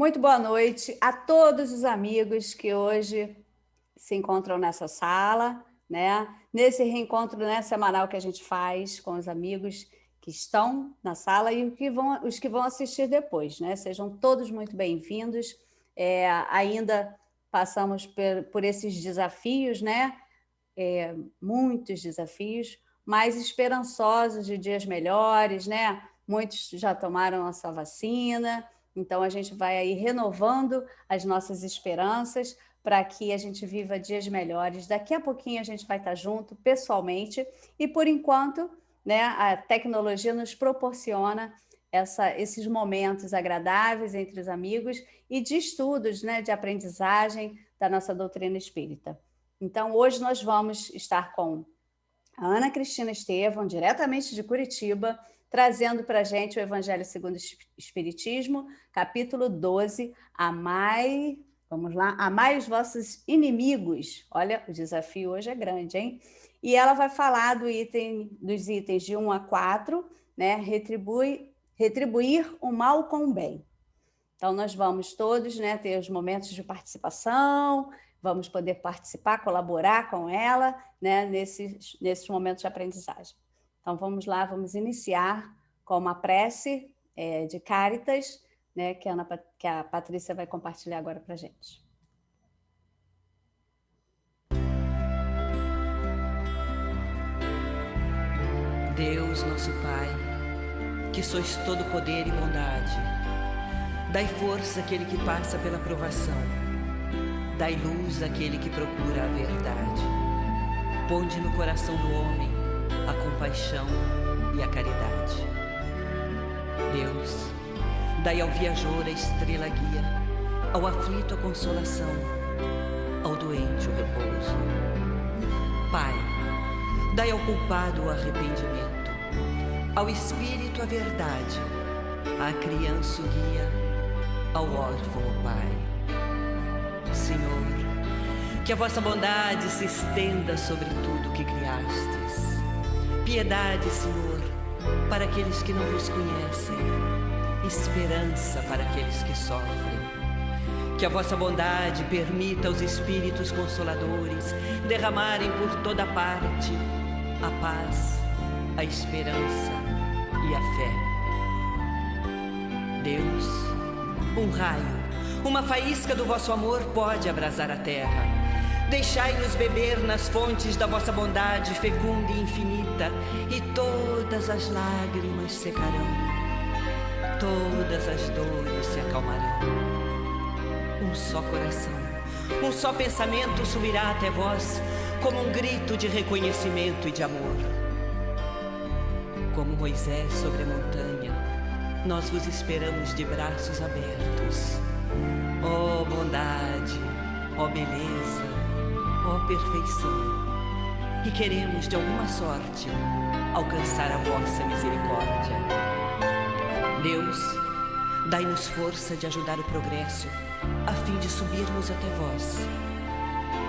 Muito boa noite a todos os amigos que hoje se encontram nessa sala, né? Nesse reencontro, né, semanal que a gente faz com os amigos que estão na sala e os que vão assistir depois, né? Sejam todos muito bem-vindos. Ainda passamos por esses desafios, né? Muitos desafios, mas esperançosos de dias melhores, né? Muitos já tomaram a sua vacina, então a gente vai aí renovando as nossas esperanças para que a gente viva dias melhores. Daqui a pouquinho a gente vai estar junto pessoalmente e por enquanto, né, a tecnologia nos proporciona esses momentos agradáveis entre os amigos e de estudos, né, de aprendizagem da nossa doutrina espírita. Então, hoje nós vamos estar com a Ana Cristina Estevão, diretamente de Curitiba, trazendo para a gente o Evangelho segundo o Espiritismo, capítulo 12, vamos lá, amai os vossos inimigos. Olha, o desafio hoje é grande, hein? E ela vai falar dos itens de 1 a 4, né? Retribuir o mal com o bem. Então, nós vamos todos, né, ter os momentos de participação, vamos poder participar, colaborar com ela, né, nesses momentos de aprendizagem. Então, vamos lá, vamos iniciar com uma prece de Cáritas, né, que a Patrícia vai compartilhar agora para a gente. Deus, nosso Pai, que sois todo poder e bondade, dai força àquele que passa pela provação, dai luz àquele que procura a verdade. Ponde no coração do homem a compaixão e a caridade. Deus, dai ao viajor a estrela guia, ao aflito a consolação, ao doente o repouso. Pai, dai ao culpado o arrependimento, ao espírito a verdade, à criança o guia, ao órfão o Pai. Senhor, que a vossa bondade se estenda sobre tudo que criastes. Piedade, Senhor, para aqueles que não vos conhecem. Esperança para aqueles que sofrem. Que a vossa bondade permita aos espíritos consoladores derramarem por toda parte a paz, a esperança e a fé. Deus, um raio, uma faísca do vosso amor pode abrasar a terra. Deixai-nos beber nas fontes da vossa bondade fecunda e infinita, e todas as lágrimas secarão, todas as dores se acalmarão. Um só coração, um só pensamento subirá até vós, como um grito de reconhecimento e de amor. Como Moisés sobre a montanha, nós vos esperamos de braços abertos. Ó bondade, ó beleza, ó perfeição, e queremos de alguma sorte alcançar a vossa misericórdia. Deus, dai-nos força de ajudar o progresso, a fim de subirmos até vós.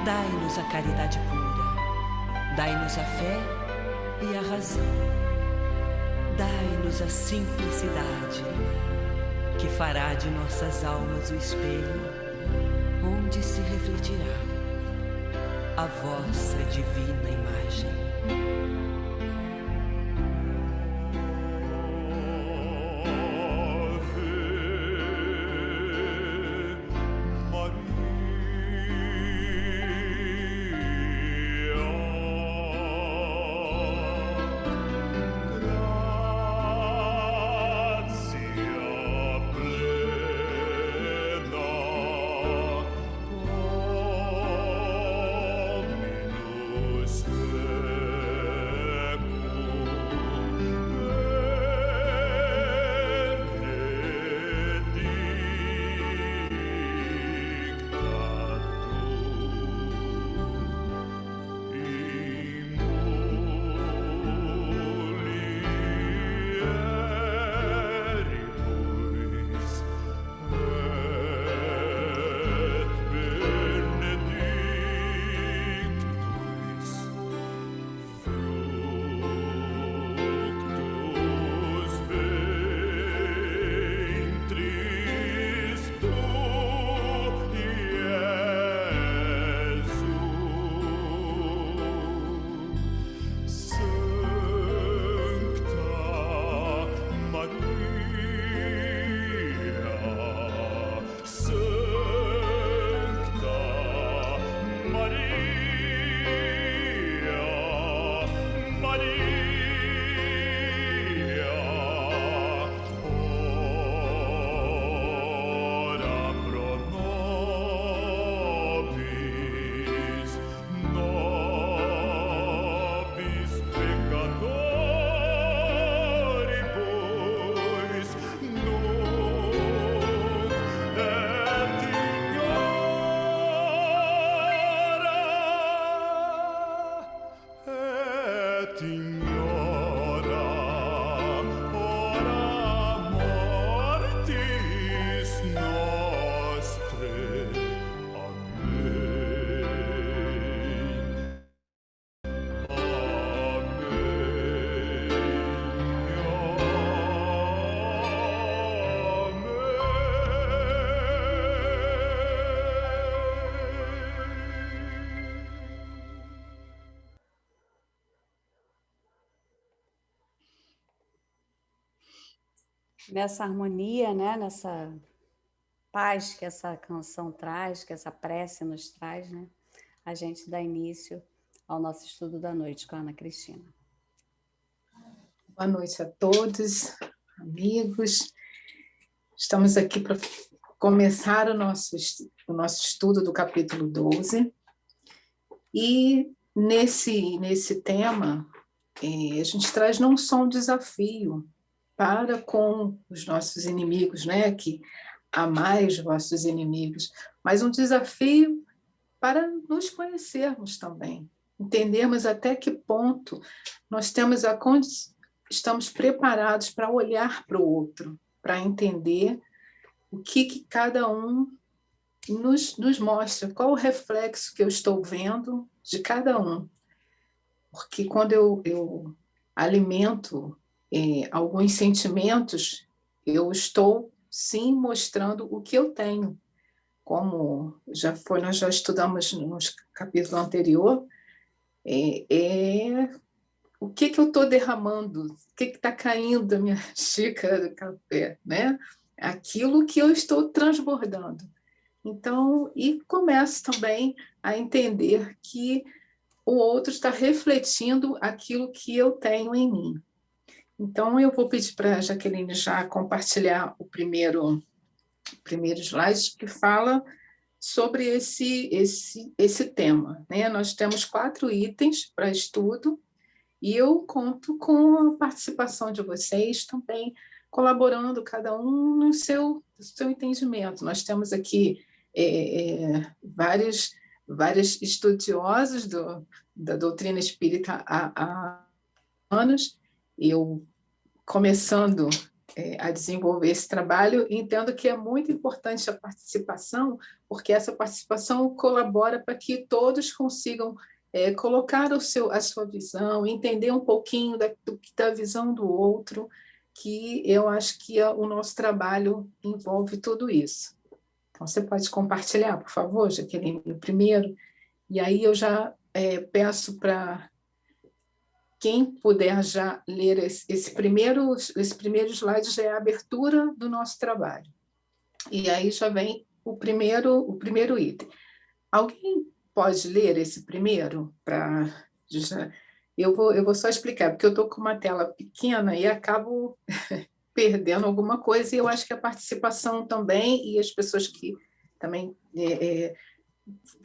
Dai-nos a caridade pura, dai-nos a fé e a razão. Dai-nos a simplicidade, que fará de nossas almas o espelho, onde se refletirá a vossa divina imagem. nessa harmonia, né? Nessa paz que essa canção traz, que essa prece nos traz, né? A gente dá início ao nosso estudo da noite com a Ana Cristina. Boa noite a todos, amigos. Estamos aqui para começar o nosso estudo do capítulo 12. E nesse tema, a gente traz não só um desafio para com os nossos inimigos, né? Que amai os vossos inimigos, mas um desafio para nos conhecermos também, entendermos até que ponto nós temos estamos preparados para olhar para o outro, para entender o que cada um nos mostra, qual o reflexo que eu estou vendo de cada um. Porque quando eu alimento alguns sentimentos, eu estou, sim, mostrando o que eu tenho. Como nós já estudamos no capítulo anterior, o que eu estou derramando, o que está caindo da minha xícara de café, né? Aquilo que eu estou transbordando. Então, e começo também a entender que o outro está refletindo aquilo que eu tenho em mim. Então, eu vou pedir para a Jaqueline já compartilhar o primeiro slide que fala sobre esse tema, né? Nós temos 4 itens para estudo e eu conto com a participação de vocês também, colaborando cada um no seu entendimento. Nós temos aqui vários estudiosos da doutrina espírita há anos, eu começando a desenvolver esse trabalho, entendo que é muito importante a participação, porque essa participação colabora para que todos consigam colocar a sua visão, entender um pouquinho da visão do outro, que eu acho que o nosso trabalho envolve tudo isso. Então, você pode compartilhar, por favor, Jaqueline, o primeiro, e aí eu já peço para quem puder já ler esse primeiro slide, já é a abertura do nosso trabalho. E aí já vem o primeiro item. Alguém pode ler esse primeiro? Eu vou só explicar, porque eu estou com uma tela pequena e acabo perdendo alguma coisa, e eu acho que a participação também, e as pessoas que também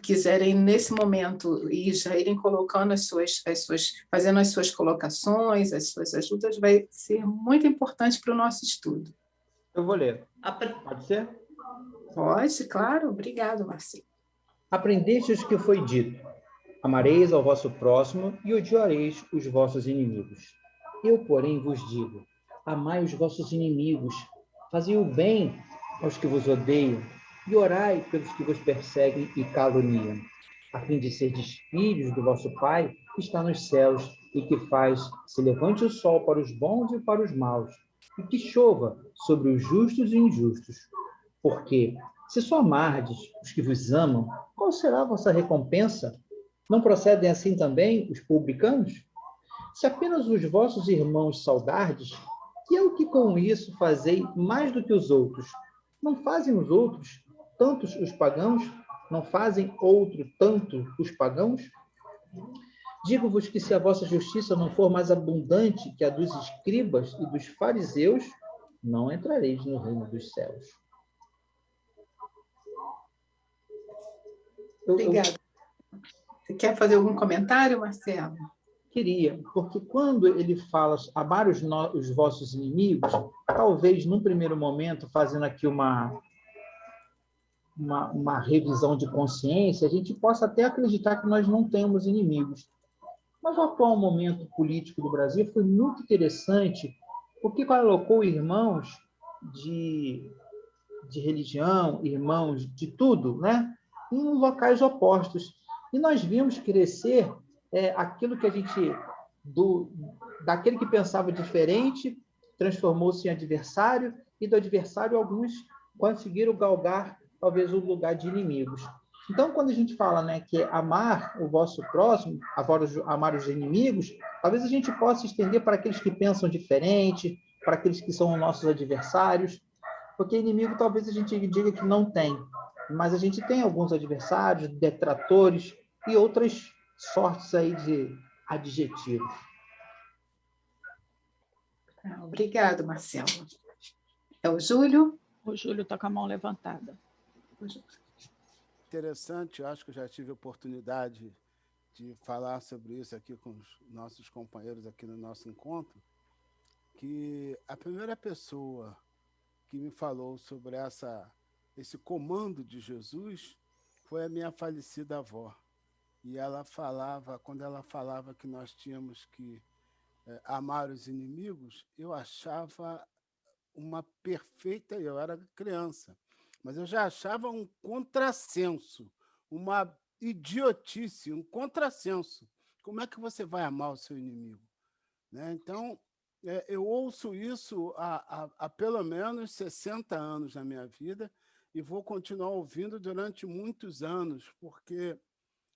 quiserem nesse momento e já irem colocando fazendo as suas colocações, as suas ajudas, vai ser muito importante para o nosso estudo. Eu vou ler. Pode ser? Pode, claro. Obrigado, Marcelo. Aprendestes o que foi dito: amareis ao vosso próximo e odiareis os vossos inimigos. Eu, porém, vos digo: amai os vossos inimigos, fazei o bem aos que vos odeiam, e orai pelos que vos perseguem e caluniam, a fim de serdes filhos do vosso Pai, que está nos céus, e que faz se levante o sol para os bons e para os maus, e que chova sobre os justos e injustos. Porque, se só amardes os que vos amam, qual será a vossa recompensa? Não procedem assim também os publicanos? Se apenas os vossos irmãos saudardes, que é o que com isso fazei mais do que os outros? Não fazem os outros tantos os pagãos? Não fazem outro tanto os pagãos? Digo-vos que se a vossa justiça não for mais abundante que a dos escribas e dos fariseus, não entrareis no reino dos céus. Obrigada. Você quer fazer algum comentário, Marcelo? Queria, porque quando ele fala amar os vossos inimigos, talvez num primeiro momento, fazendo aqui uma revisão de consciência, a gente possa até acreditar que nós não temos inimigos. Mas o atual momento político do Brasil foi muito interessante, porque colocou irmãos de religião, irmãos de tudo, né, em locais opostos. E nós vimos crescer aquilo que a gente, daquele que pensava diferente, transformou-se em adversário, e do adversário alguns conseguiram galgar talvez o lugar de inimigos. Então, quando a gente fala, né, que é amar o vosso próximo, amar os inimigos, talvez a gente possa estender para aqueles que pensam diferente, para aqueles que são nossos adversários, porque inimigo talvez a gente diga que não tem, mas a gente tem alguns adversários, detratores e outras sortes aí de adjetivos. Obrigado, Marcelo. É o Júlio? O Júlio está com a mão levantada. Interessante, eu acho que eu já tive a oportunidade de falar sobre isso aqui com os nossos companheiros aqui no nosso encontro, que a primeira pessoa que me falou sobre esse comando de Jesus foi a minha falecida avó. E ela falava, quando ela falava que nós tínhamos que amar os inimigos, eu achava uma perfeita, eu era criança, mas eu já achava um contrassenso, uma idiotice, um contrassenso. Como é que você vai amar o seu inimigo? Né? Então, eu ouço isso há pelo menos 60 anos na minha vida e vou continuar ouvindo durante muitos anos, porque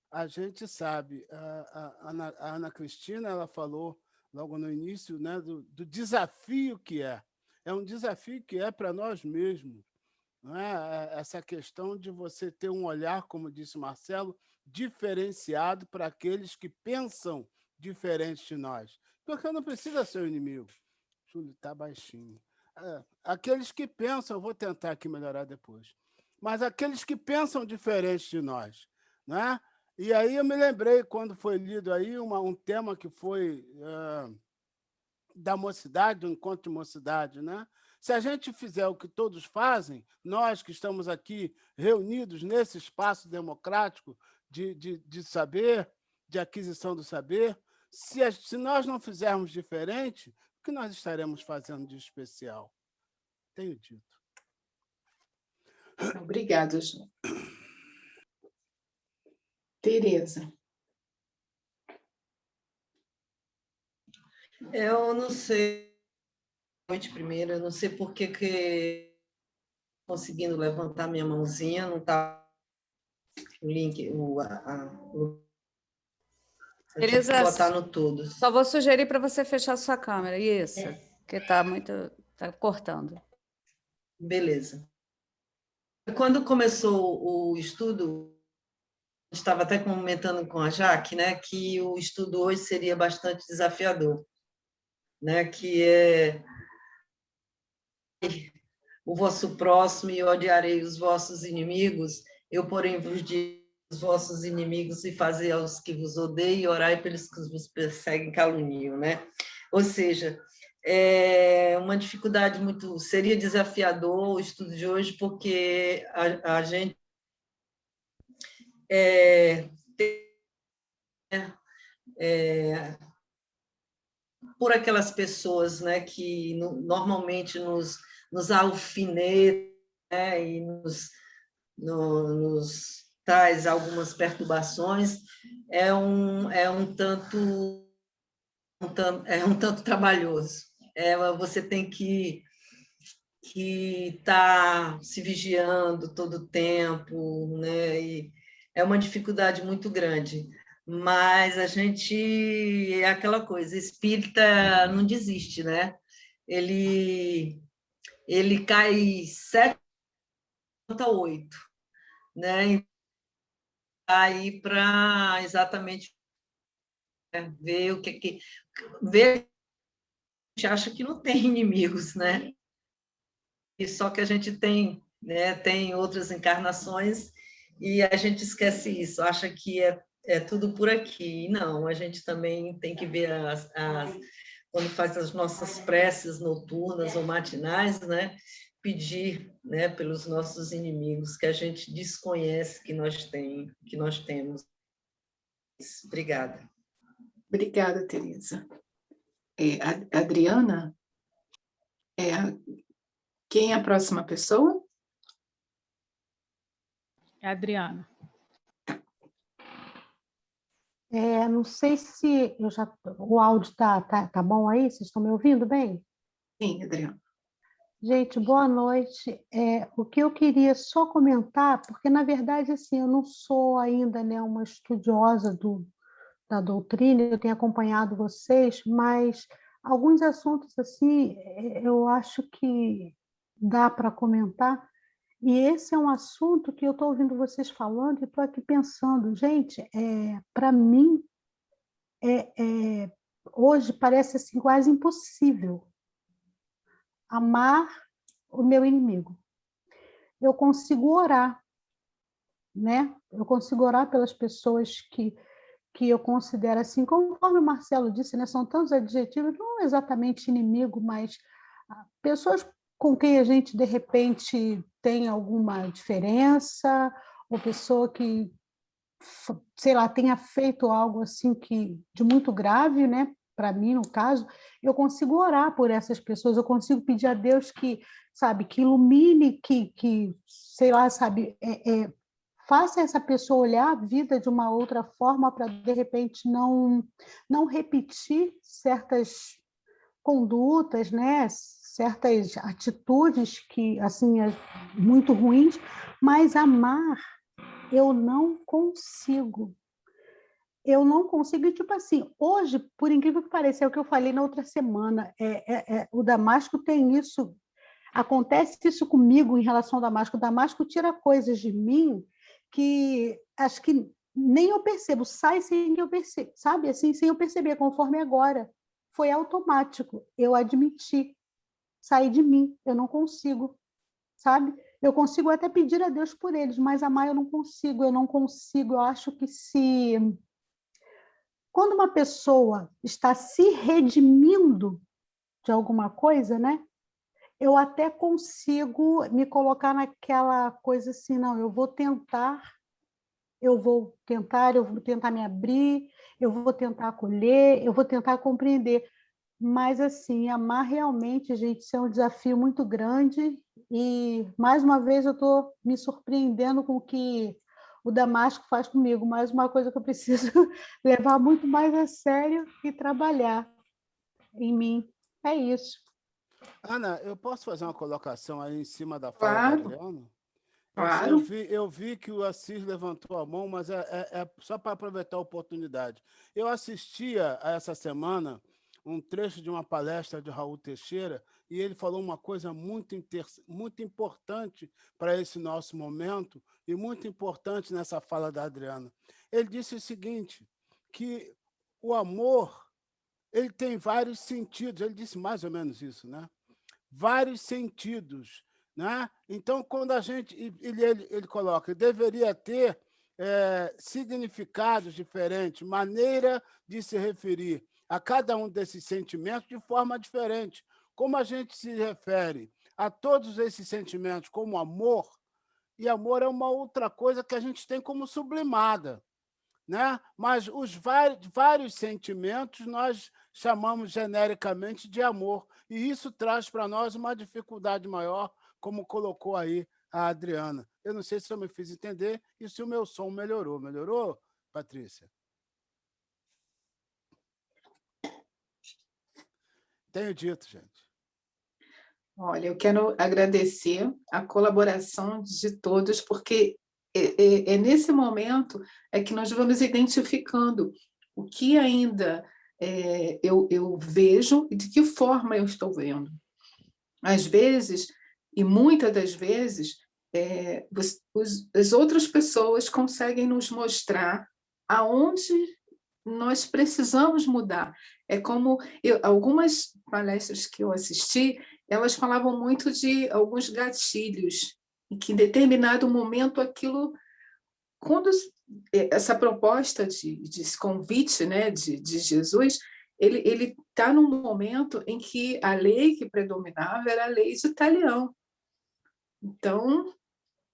a gente sabe, a Ana Cristina ela falou logo no início, né, do desafio que é. É um desafio que é para nós mesmos. Não é? Essa questão de você ter um olhar, como disse Marcelo, diferenciado para aqueles que pensam diferente de nós. Porque não precisa ser o inimigo. Júlio, está baixinho. Aqueles que pensam, eu vou tentar aqui melhorar depois, mas aqueles que pensam diferente de nós. Né? E aí eu me lembrei, quando foi lido aí, um tema que foi da mocidade, do encontro de mocidade, né? Se a gente fizer o que todos fazem, nós que estamos aqui reunidos nesse espaço democrático de saber, de aquisição do saber, se nós não fizermos diferente, o que nós estaremos fazendo de especial? Tenho dito. Obrigada, Ju. Tereza. Eu não sei, primeiro, eu não sei por que conseguindo levantar minha mãozinha, não está o link, Tereza, botar no todos. só vou sugerir para você fechar sua câmera, isso, porque está cortando. Beleza. Quando começou o estudo, estava até comentando com a Jaque, né, que o estudo hoje seria bastante desafiador, né, que é o vosso próximo e odiarei os vossos inimigos, eu, porém, vos digo os vossos inimigos e fazei aos que vos odeiam e orai pelos que vos perseguem e caluniam, né? Ou seja, é uma dificuldade muito... Seria desafiador o estudo de hoje, porque a gente por aquelas pessoas, né, que normalmente nos alfinetam, né, e nos traz algumas perturbações, é um tanto trabalhoso. Você tem que estar se vigiando todo o tempo, né? E é uma dificuldade muito grande. Mas a gente é aquela coisa, espírita não desiste, né? Ele cai 7 a 8, né? Aí para exatamente ver o que ver, a gente acha que não tem inimigos, né? E só que a gente tem, né? Tem outras encarnações e a gente esquece isso, acha que é tudo por aqui. Não, a gente também tem que ver quando faz as nossas preces noturnas ou matinais, né? Pedir, né, pelos nossos inimigos que a gente desconhece que nós temos. Obrigada. Obrigada, Tereza. Adriana, quem é a próxima pessoa? É a Adriana. Não sei se o áudio tá bom aí, vocês estão me ouvindo bem? Sim, Adriana. Gente, boa noite. O que eu queria só comentar, porque, na verdade, assim, eu não sou ainda, né, uma estudiosa da doutrina, eu tenho acompanhado vocês, mas alguns assuntos assim, eu acho que dá para comentar, e esse é um assunto que eu estou ouvindo vocês falando e estou aqui pensando, gente, para mim, hoje parece assim, quase impossível amar o meu inimigo. Eu consigo orar, né? Eu consigo orar pelas pessoas que eu considero assim, conforme o Marcelo disse, né? São tantos adjetivos, não exatamente inimigo, mas pessoas com quem a gente, de repente, tem alguma diferença, ou pessoa que, sei lá, tenha feito algo assim de muito grave, né? Para mim, no caso, eu consigo orar por essas pessoas, eu consigo pedir a Deus que, sabe, que ilumine, que sei lá, sabe, faça essa pessoa olhar a vida de uma outra forma para, de repente, não repetir certas condutas, né? Certas atitudes que, assim, muito ruins, mas amar eu não consigo. Eu não consigo, e, tipo assim, hoje, por incrível que pareça, é o que eu falei na outra semana, o Damasco tem isso, acontece isso comigo em relação ao Damasco. O Damasco tira coisas de mim que acho que nem eu percebo, sai sem que eu perceba, sabe? Assim, sem eu perceber, conforme agora. Foi automático, eu admiti, sair de mim, eu não consigo, sabe? Eu consigo até pedir a Deus por eles, mas amar eu não consigo, eu acho que se... Quando uma pessoa está se redimindo de alguma coisa, né? Eu até consigo me colocar naquela coisa assim, não, eu vou tentar me abrir, eu vou tentar acolher, eu vou tentar compreender. Mas, assim, amar realmente, gente, isso é um desafio muito grande e, mais uma vez, eu estou me surpreendendo com o que o Damasco faz comigo, mais uma coisa que eu preciso levar muito mais a sério e trabalhar em mim. É isso. Ana, eu posso fazer uma colocação aí em cima da fala da Claro, Adriana? claro. Eu vi que o Assis levantou a mão, mas é só para aproveitar a oportunidade. Eu assistia a essa semana um trecho de uma palestra de Raul Teixeira e ele falou uma coisa muito importante para esse nosso momento e muito importante nessa fala da Adriana. Ele disse o seguinte, que o amor ele tem vários sentidos, ele disse mais ou menos isso, né? Vários sentidos, né? Então, quando a gente... Ele coloca, deveria ter significados diferentes, maneira de se referir a cada um desses sentimentos de forma diferente. Como a gente se refere a todos esses sentimentos como amor, e amor é uma outra coisa que a gente tem como sublimada, né? Mas os vários sentimentos nós chamamos genericamente de amor, e isso traz para nós uma dificuldade maior, como colocou aí a Adriana. Eu não sei se eu me fiz entender e se o meu som melhorou. Melhorou, Patrícia? Tenho dito, gente. Olha, eu quero agradecer a colaboração de todos, porque nesse momento é que nós vamos identificando o que ainda eu vejo e de que forma eu estou vendo. Às vezes, e muitas das vezes, as outras pessoas conseguem nos mostrar aonde nós precisamos mudar. É como algumas palestras que eu assisti, elas falavam muito de alguns gatilhos, em que em determinado momento aquilo, quando essa proposta de convite, né, de Jesus, ele está num momento em que a lei que predominava era a lei de Talião. Então,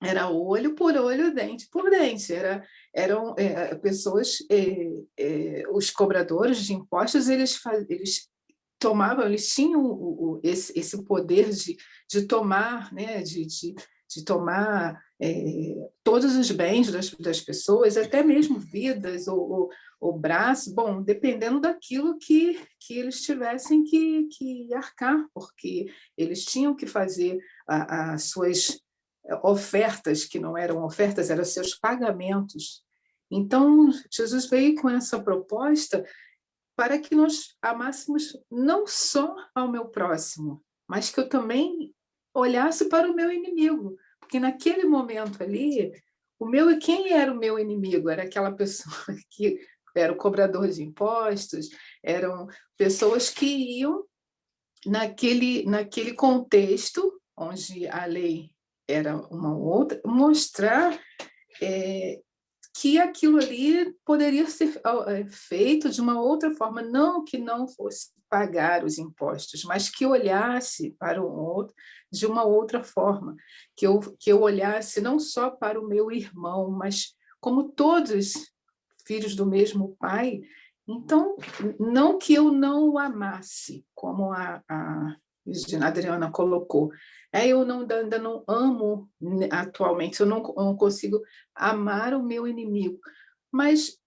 era olho por olho, dente por dente. Eram pessoas, os cobradores de impostos, eles tomavam, eles tinham esse poder de tomar, né, de tomar todos os bens das pessoas, até mesmo vidas ou braços, bom, dependendo daquilo que eles tivessem que arcar, porque eles tinham que fazer as suas ofertas, que não eram ofertas, eram seus pagamentos. Então, Jesus veio com essa proposta para que nós amássemos não só ao meu próximo, mas que eu também olhasse para o meu inimigo, porque naquele momento ali, quem era o meu inimigo? Era aquela pessoa que era o cobrador de impostos, eram pessoas que iam naquele contexto onde a lei era uma outra, mostrar que aquilo ali poderia ser feito de uma outra forma, não que não fosse pagar os impostos, mas que olhasse para o outro de uma outra forma, que eu olhasse não só para o meu irmão, mas como todos filhos do mesmo pai. Então, não que eu não o amasse, como a Adriana colocou. Eu ainda não amo atualmente, eu não consigo amar o meu inimigo. Mas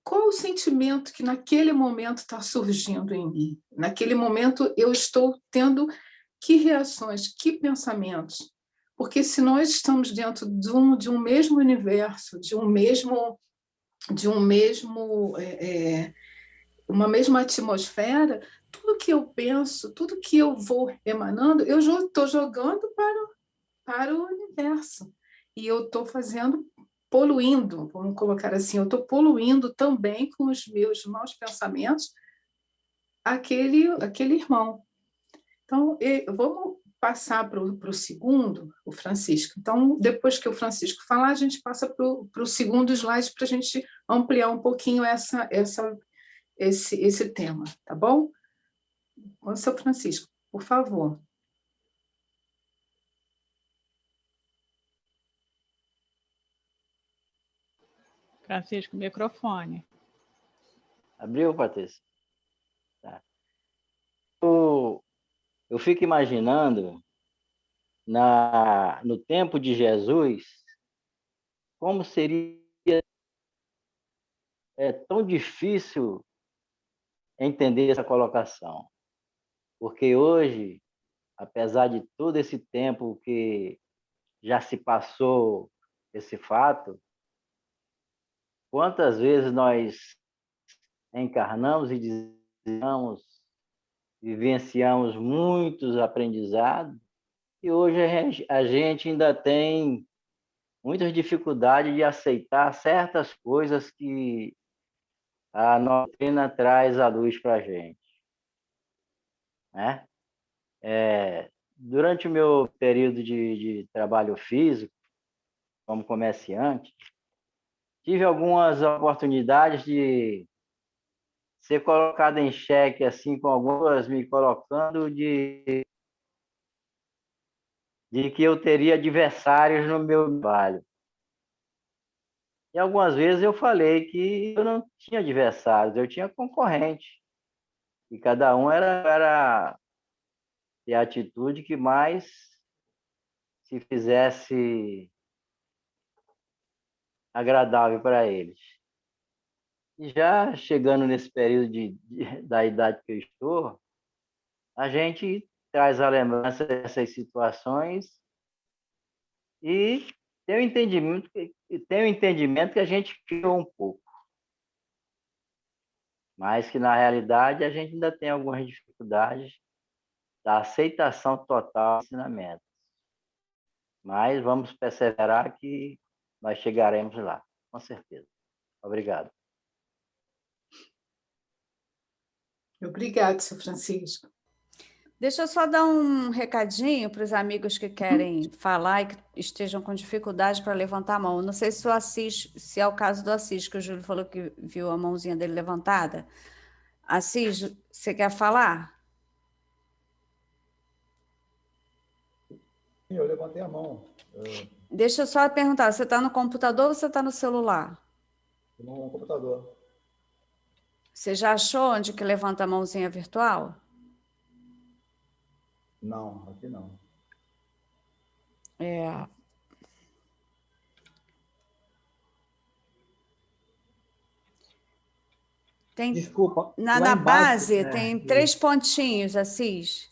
qual o sentimento que naquele momento está surgindo em mim? Naquele momento eu estou tendo que reações, que pensamentos? Porque se nós estamos dentro de um mesmo universo, uma mesma atmosfera, tudo que eu penso, tudo que eu vou emanando, eu estou jogando para o universo. E eu estou poluindo, vamos colocar assim, eu estou poluindo também com os meus maus pensamentos aquele irmão. Então, vamos passar para o segundo, o Francisco. Então, depois que o Francisco falar, a gente passa para o segundo slide para a gente ampliar um pouquinho esse tema, tá bom? O seu Francisco, por favor. Francisco, microfone. Abriu, Patrícia? Tá. Eu fico imaginando, no tempo de Jesus, como seria tão difícil entender essa colocação. Porque hoje, apesar de todo esse tempo que já se passou esse fato, quantas vezes nós encarnamos e desejamos, vivenciamos muitos aprendizados, e hoje a gente ainda tem muitas dificuldades de aceitar certas coisas que a doutrina traz à luz para a gente. Né? Durante o meu período de trabalho físico, como comerciante, tive algumas oportunidades de ser colocado em xeque, assim, com algumas me colocando de que eu teria adversários no meu trabalho. E algumas vezes eu falei que eu não tinha adversários, eu tinha concorrente. E cada um era a atitude que mais se fizesse agradável para eles. E já chegando nesse período da idade que eu estou, a gente traz a lembrança dessas situações e tem o entendimento que a gente criou um pouco. Mas que, na realidade, a gente ainda tem algumas dificuldades da aceitação total do ensinamento. Mas vamos perseverar que nós chegaremos lá, com certeza. Obrigado. Obrigado, seu Francisco. Deixa eu só dar um recadinho para os amigos que querem falar e que estejam com dificuldade para levantar a mão. Não sei se o Assis, se é o caso do Assis, que o Júlio falou que viu a mãozinha dele levantada. Assis, você quer falar? Sim, eu levantei a mão. Deixa eu só perguntar, você está no computador ou você está no celular? No computador. Você já achou onde que levanta a mãozinha virtual? Não, aqui não. Tem, desculpa. na base tem 3 pontinhos, Assis.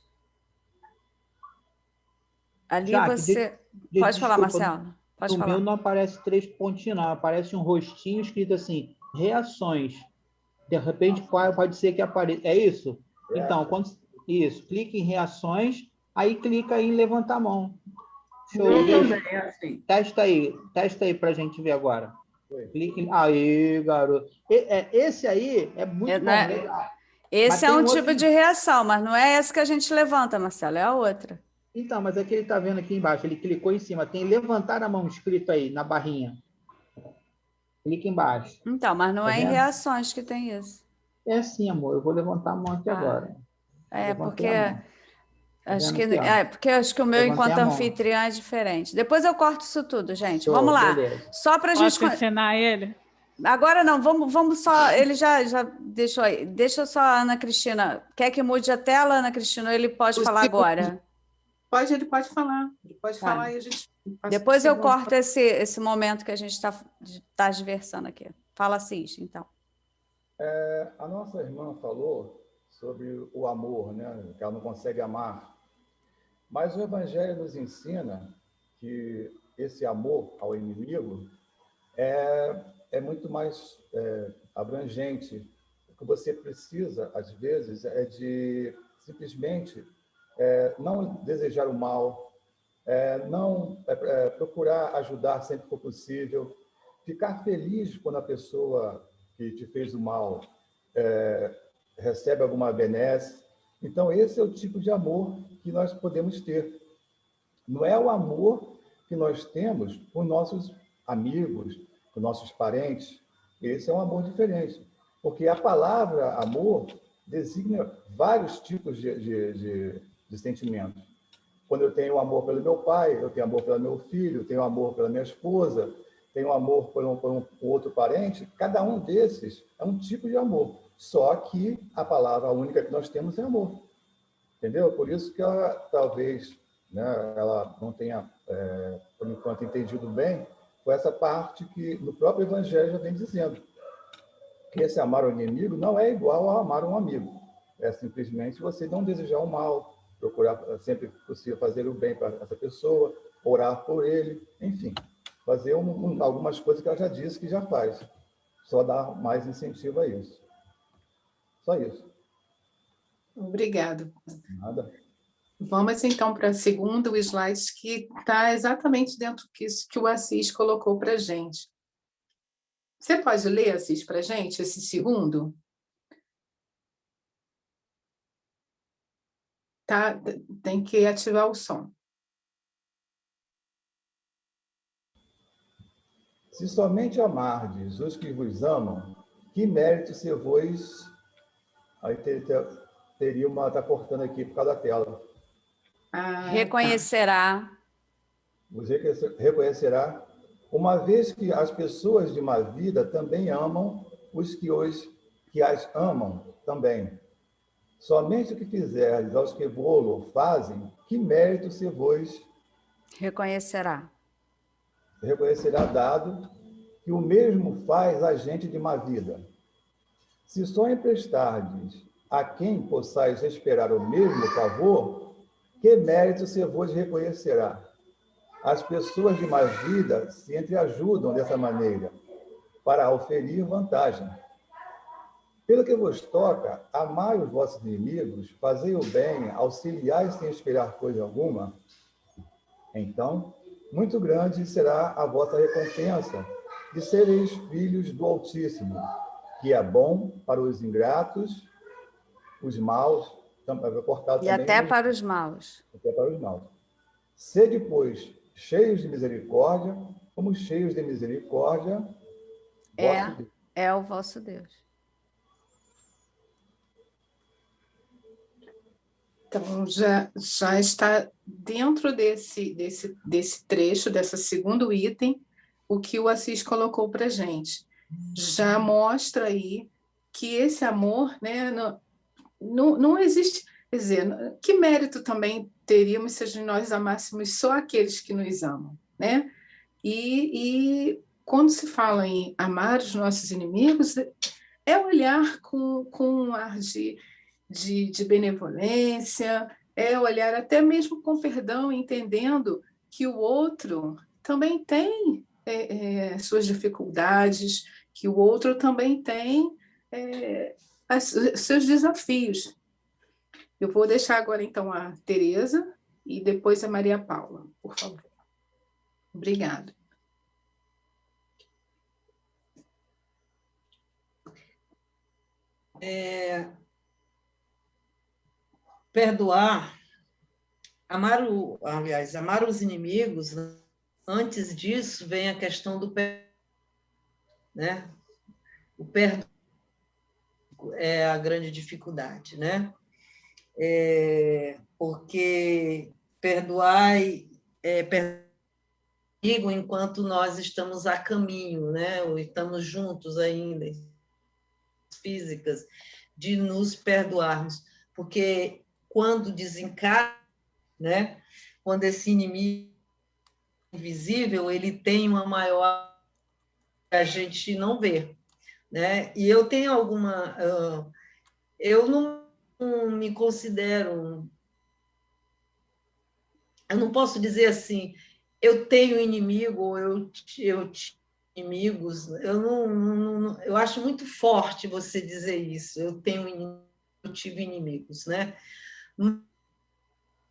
Ali Jaque, você... Pode falar, Marcelo. Pode falar. No meu não aparece 3 pontinhos, não. Aparece um rostinho escrito assim, reações. De repente, pode ser que apareça. É isso? Então, isso, clique em reações, aí clica em levantar a mão. Eu também, é assim. Testa aí para a gente ver agora. Clique em... Aí, garoto. Esse aí é muito bom. Esse é um tipo de reação, mas não é essa que a gente levanta, Marcelo, é a outra. Então, mas é que ele está vendo aqui embaixo, ele clicou em cima, tem levantar a mão escrito aí, na barrinha. Clica embaixo. Então, mas não é em reações que tem isso. É sim, amor, eu vou levantar a mão aqui agora. Porque acho que o meu, enquanto anfitriã, é diferente. Depois eu corto isso tudo, gente. Vamos lá. Beleza. Só para a gente ensinar ele. Agora não, vamos só. Ele já deixou aí. Deixa só a Ana Cristina. Quer que mude a tela, Ana Cristina? Ele pode falar agora? Ele pode falar. Ele pode falar e a gente. Depois eu corto esse momento que a gente está diversando aqui. Fala, Cis, então. A nossa irmã falou sobre o amor, né? Que ela não consegue amar. Mas o Evangelho nos ensina que esse amor ao inimigo é muito mais abrangente. O que você precisa, às vezes, é de simplesmente não desejar o mal, procurar ajudar sempre que for possível, ficar feliz quando a pessoa que te fez o mal recebe alguma benesse. Então, esse é o tipo de amor que nós podemos ter. Não é o amor que nós temos com nossos amigos, com nossos parentes. Esse é um amor diferente, porque a palavra amor designa vários tipos de sentimentos. Quando eu tenho amor pelo meu pai, eu tenho amor pelo meu filho, eu tenho amor pela minha esposa, tenho amor por um outro parente, cada um desses é um tipo de amor. Só que a palavra única que nós temos é amor. Entendeu? Por isso que ela, talvez, né, ela não tenha, por enquanto, entendido bem com essa parte que no próprio Evangelho já vem dizendo. Que esse amar o inimigo não é igual a amar um amigo. É simplesmente você não desejar o mal, procurar sempre que possível fazer o bem para essa pessoa, orar por ele, enfim, fazer algumas coisas que ela já disse que já faz. Só dar mais incentivo a isso. Só isso. Obrigada. Nada. Vamos, então, para o segundo slide, que está exatamente dentro disso que o Assis colocou para a gente. Você pode ler, Assis, para a gente, esse segundo? Tá, tem que ativar o som. Se somente amardes os que vos amam, que mérito se vos... Aí teria uma... Está cortando aqui por causa da tela. Reconhecerá. Você reconhecerá, uma vez que as pessoas de má vida também amam os que as amam também. Somente o que fizerdes aos que vô-lo fazem, que mérito se vos reconhecerá. Reconhecerá dado que o mesmo faz a gente de má vida. Se só emprestardes a quem possais esperar o mesmo favor, que mérito se vos reconhecerá? As pessoas de má vida se entreajudam dessa maneira, para oferir vantagem. Pelo que vos toca, amai os vossos inimigos, fazei o bem, auxiliai sem esperar coisa alguma. Então, muito grande será a vossa recompensa de sereis filhos do Altíssimo, que é bom para os ingratos, os maus, e até para os maus. Até para os maus. Sede, pois, cheios de misericórdia, como cheios de misericórdia, é o vosso Deus. Então, já está dentro desse trecho, desse segundo item, o que o Assis colocou para a gente. Já mostra aí que esse amor, né, não existe. Quer dizer, que mérito também teríamos se nós amássemos só aqueles que nos amam, né? E quando se fala em amar os nossos inimigos, é olhar com um ar de benevolência, é olhar até mesmo com perdão, entendendo que o outro também tem suas dificuldades, que o outro também tem seus desafios. Eu vou deixar agora, então, a Tereza e depois a Maria Paula, por favor. Obrigada. Perdoar, amar os inimigos, antes disso vem a questão do perdão, né? O perdão é a grande dificuldade, né? Porque perdoar enquanto nós estamos a caminho, né? Ou estamos juntos ainda, físicas, de nos perdoarmos, porque quando desencarna, né? Quando esse inimigo invisível, ele tem uma maior que a gente não vê, né? E eu tenho eu não me considero, eu não posso dizer assim, eu tenho inimigo, ou eu tinha inimigos, eu acho muito forte você dizer isso, eu tive inimigos, né?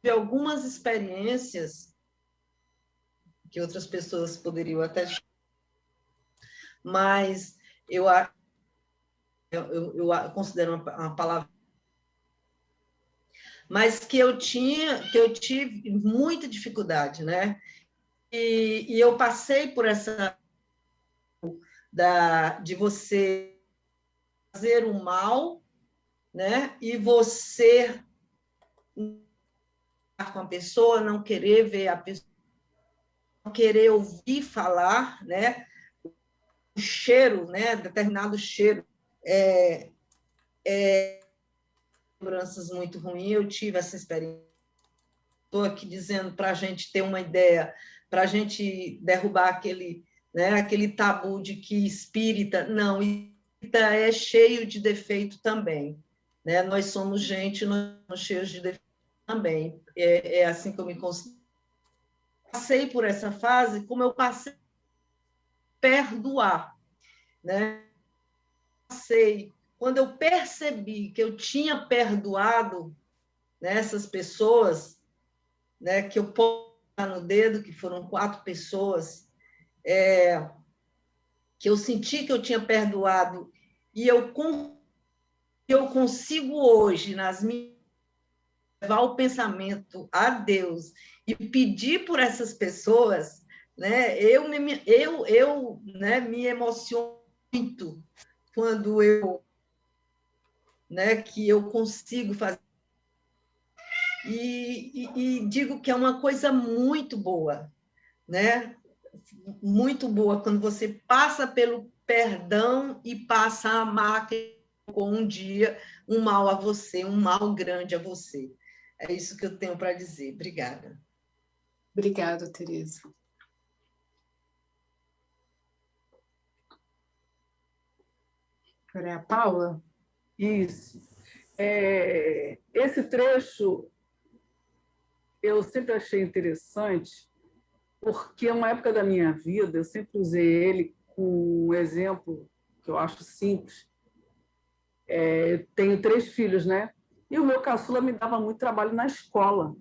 De algumas experiências que outras pessoas poderiam até, mas eu considero uma palavra, mas que eu tive muita dificuldade, né? E eu passei por essa de você fazer o mal, né? E você com a pessoa, não querer ver a pessoa, não querer ouvir falar, né? O cheiro, né? Determinado cheiro, lembranças muito ruins. Eu tive essa experiência. Estou aqui dizendo para a gente ter uma ideia, para a gente derrubar aquele, né? Aquele tabu de que espírita, não, espírita é cheio de defeito também, né? Nós somos gente, nós somos cheios de defeito também. É assim que eu me considero. Passei por essa fase, como eu passei a perdoar, né? Quando eu percebi que eu tinha perdoado, né, essas pessoas, né, que eu posso no dedo, que foram 4 pessoas, que eu senti que eu tinha perdoado, e eu consigo hoje, nas minhas, levar o pensamento a Deus e pedir por essas pessoas, né, né, me emociono muito quando né, que eu consigo fazer. E digo que é uma coisa muito boa, né? Muito boa, quando você passa pelo perdão e passa a amar com um dia um mal a você, um mal grande a você. É isso que eu tenho para dizer. Obrigada. Obrigada, Tereza. Agora é a Paula? Isso. Esse trecho eu sempre achei interessante, porque é uma época da minha vida, eu sempre usei ele com um exemplo que eu acho simples. Eu tenho 3 filhos, né? E o meu caçula me dava muito trabalho na escola.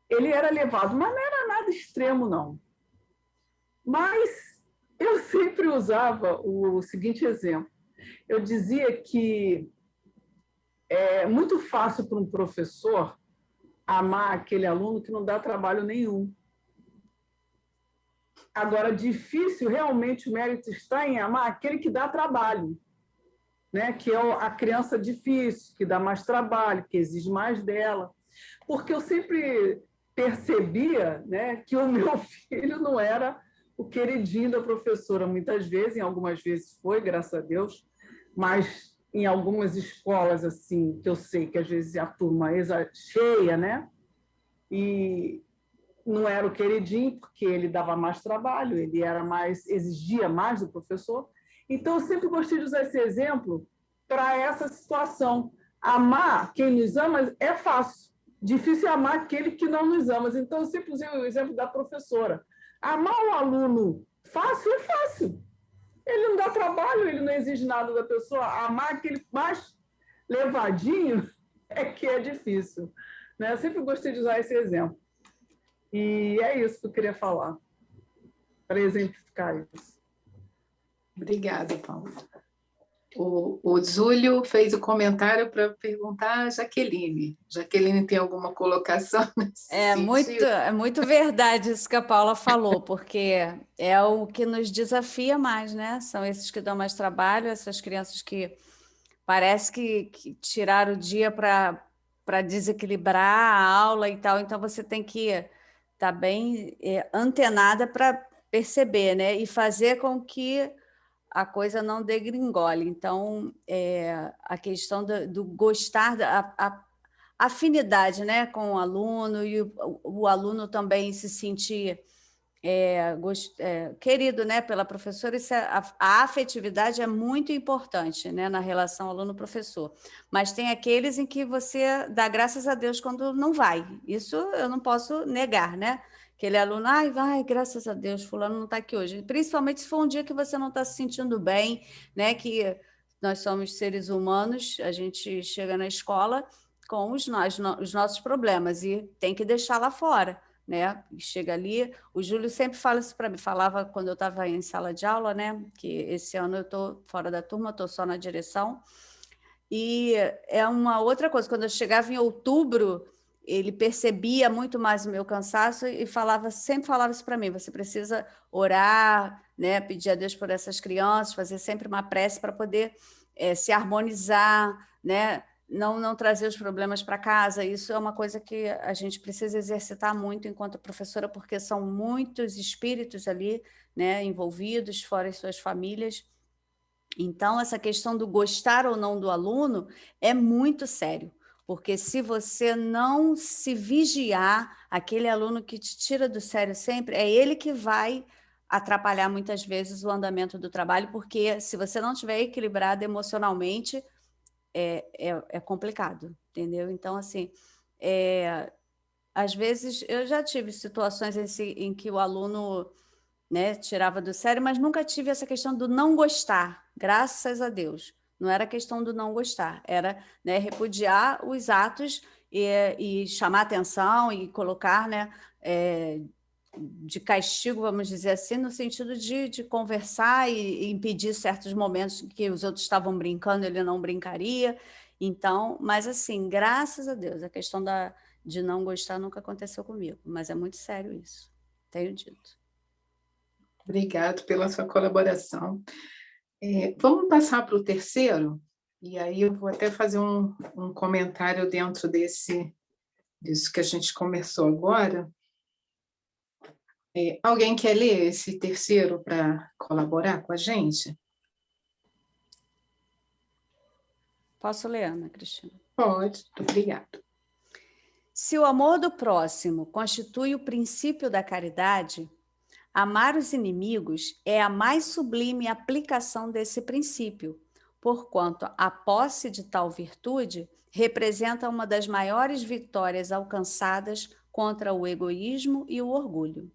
Ele era levado, mas não era nada extremo, não. Mas eu sempre usava o seguinte exemplo. Eu dizia que é muito fácil para um professor amar aquele aluno que não dá trabalho nenhum. Agora, difícil, realmente, o mérito está em amar aquele que dá trabalho, né? Que é a criança difícil, que dá mais trabalho, que exige mais dela. Porque eu sempre percebia, né, que o meu filho não era o queridinho da professora, muitas vezes, em algumas vezes foi, graças a Deus, mas em algumas escolas, assim, que eu sei que às vezes a turma é cheia, né? E não era o queridinho, porque ele dava mais trabalho, ele era mais, exigia mais do professor. Então, eu sempre gostei de usar esse exemplo para essa situação. Amar quem nos ama é fácil, difícil é amar aquele que não nos ama. Então, eu sempre usei o exemplo da professora. Amar o aluno fácil é fácil. Ele não dá trabalho, ele não exige nada da pessoa. Amar aquele mais levadinho é que é difícil. Né? Eu sempre gostei de usar esse exemplo. E é isso que eu queria falar, para exemplificar isso. Obrigada, Paula. O Zúlio fez o comentário para perguntar a Jaqueline. Jaqueline tem alguma colocação nesse sentido? É muito verdade isso que a Paula falou, porque é o que nos desafia mais, né? São esses que dão mais trabalho, essas crianças que parece que tiraram o dia para desequilibrar a aula e tal, então você tem que estar bem antenada para perceber, né? E fazer com que a coisa não degringole. Então, a questão do gostar, a afinidade, né, com o aluno, e o aluno também se sentir querido, né, pela professora. A afetividade é muito importante, né, na relação aluno-professor. Mas tem aqueles em que você dá graças a Deus quando não vai. Isso eu não posso negar, né? Aquele aluno, vai, graças a Deus, fulano não está aqui hoje. Principalmente se for um dia que você não está se sentindo bem, né? Que nós somos seres humanos, a gente chega na escola com os nossos problemas e tem que deixar lá fora, né? E chega ali, o Júlio sempre fala isso para mim, falava quando eu estava em sala de aula, né? Que esse ano eu estou fora da turma, estou só na direção. E é uma outra coisa, quando eu chegava em outubro, ele percebia muito mais o meu cansaço e sempre falava isso para mim: você precisa orar, né, pedir a Deus por essas crianças, fazer sempre uma prece para poder se harmonizar, né, não trazer os problemas para casa. Isso é uma coisa que a gente precisa exercitar muito enquanto professora, porque são muitos espíritos ali, né, envolvidos, fora as suas famílias. Então, essa questão do gostar ou não do aluno é muito sério. Porque se você não se vigiar, aquele aluno que te tira do sério sempre, é ele que vai atrapalhar muitas vezes o andamento do trabalho, porque se você não estiver equilibrado emocionalmente, é complicado, entendeu? Então, assim, às vezes eu já tive situações em que o aluno, né, tirava do sério, mas nunca tive essa questão do não gostar, graças a Deus. Não era questão do não gostar, era, né, repudiar os atos e chamar atenção e colocar, né, de castigo, vamos dizer assim, no sentido de conversar e impedir certos momentos que os outros estavam brincando, ele não brincaria. Então, mas assim, graças a Deus, a questão de não gostar nunca aconteceu comigo, mas é muito sério isso, tenho dito. Obrigado pela sua colaboração. Vamos passar para o terceiro, e aí eu vou até fazer um comentário dentro disso que a gente conversou agora. Alguém quer ler esse terceiro para colaborar com a gente? Posso ler, Ana Cristina? Pode, obrigada. Se o amor do próximo constitui o princípio da caridade, amar os inimigos é a mais sublime aplicação desse princípio, porquanto a posse de tal virtude representa uma das maiores vitórias alcançadas contra o egoísmo e o orgulho.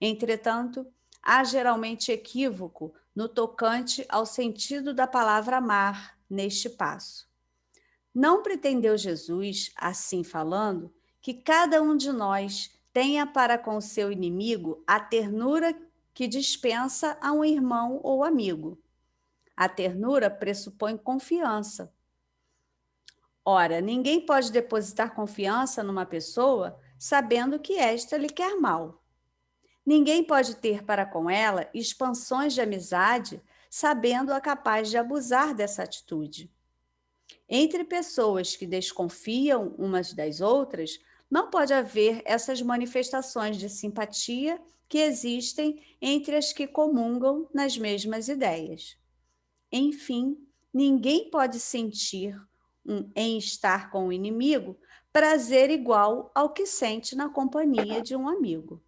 Entretanto, há geralmente equívoco no tocante ao sentido da palavra amar neste passo. Não pretendeu Jesus, assim falando, que cada um de nós tenha para com seu inimigo a ternura que dispensa a um irmão ou amigo. A ternura pressupõe confiança. Ora, ninguém pode depositar confiança numa pessoa sabendo que esta lhe quer mal. Ninguém pode ter para com ela expansões de amizade sabendo-a capaz de abusar dessa atitude. Entre pessoas que desconfiam umas das outras, não pode haver essas manifestações de simpatia que existem entre as que comungam nas mesmas ideias. Enfim, ninguém pode sentir, em estar com o inimigo, prazer igual ao que sente na companhia de um amigo.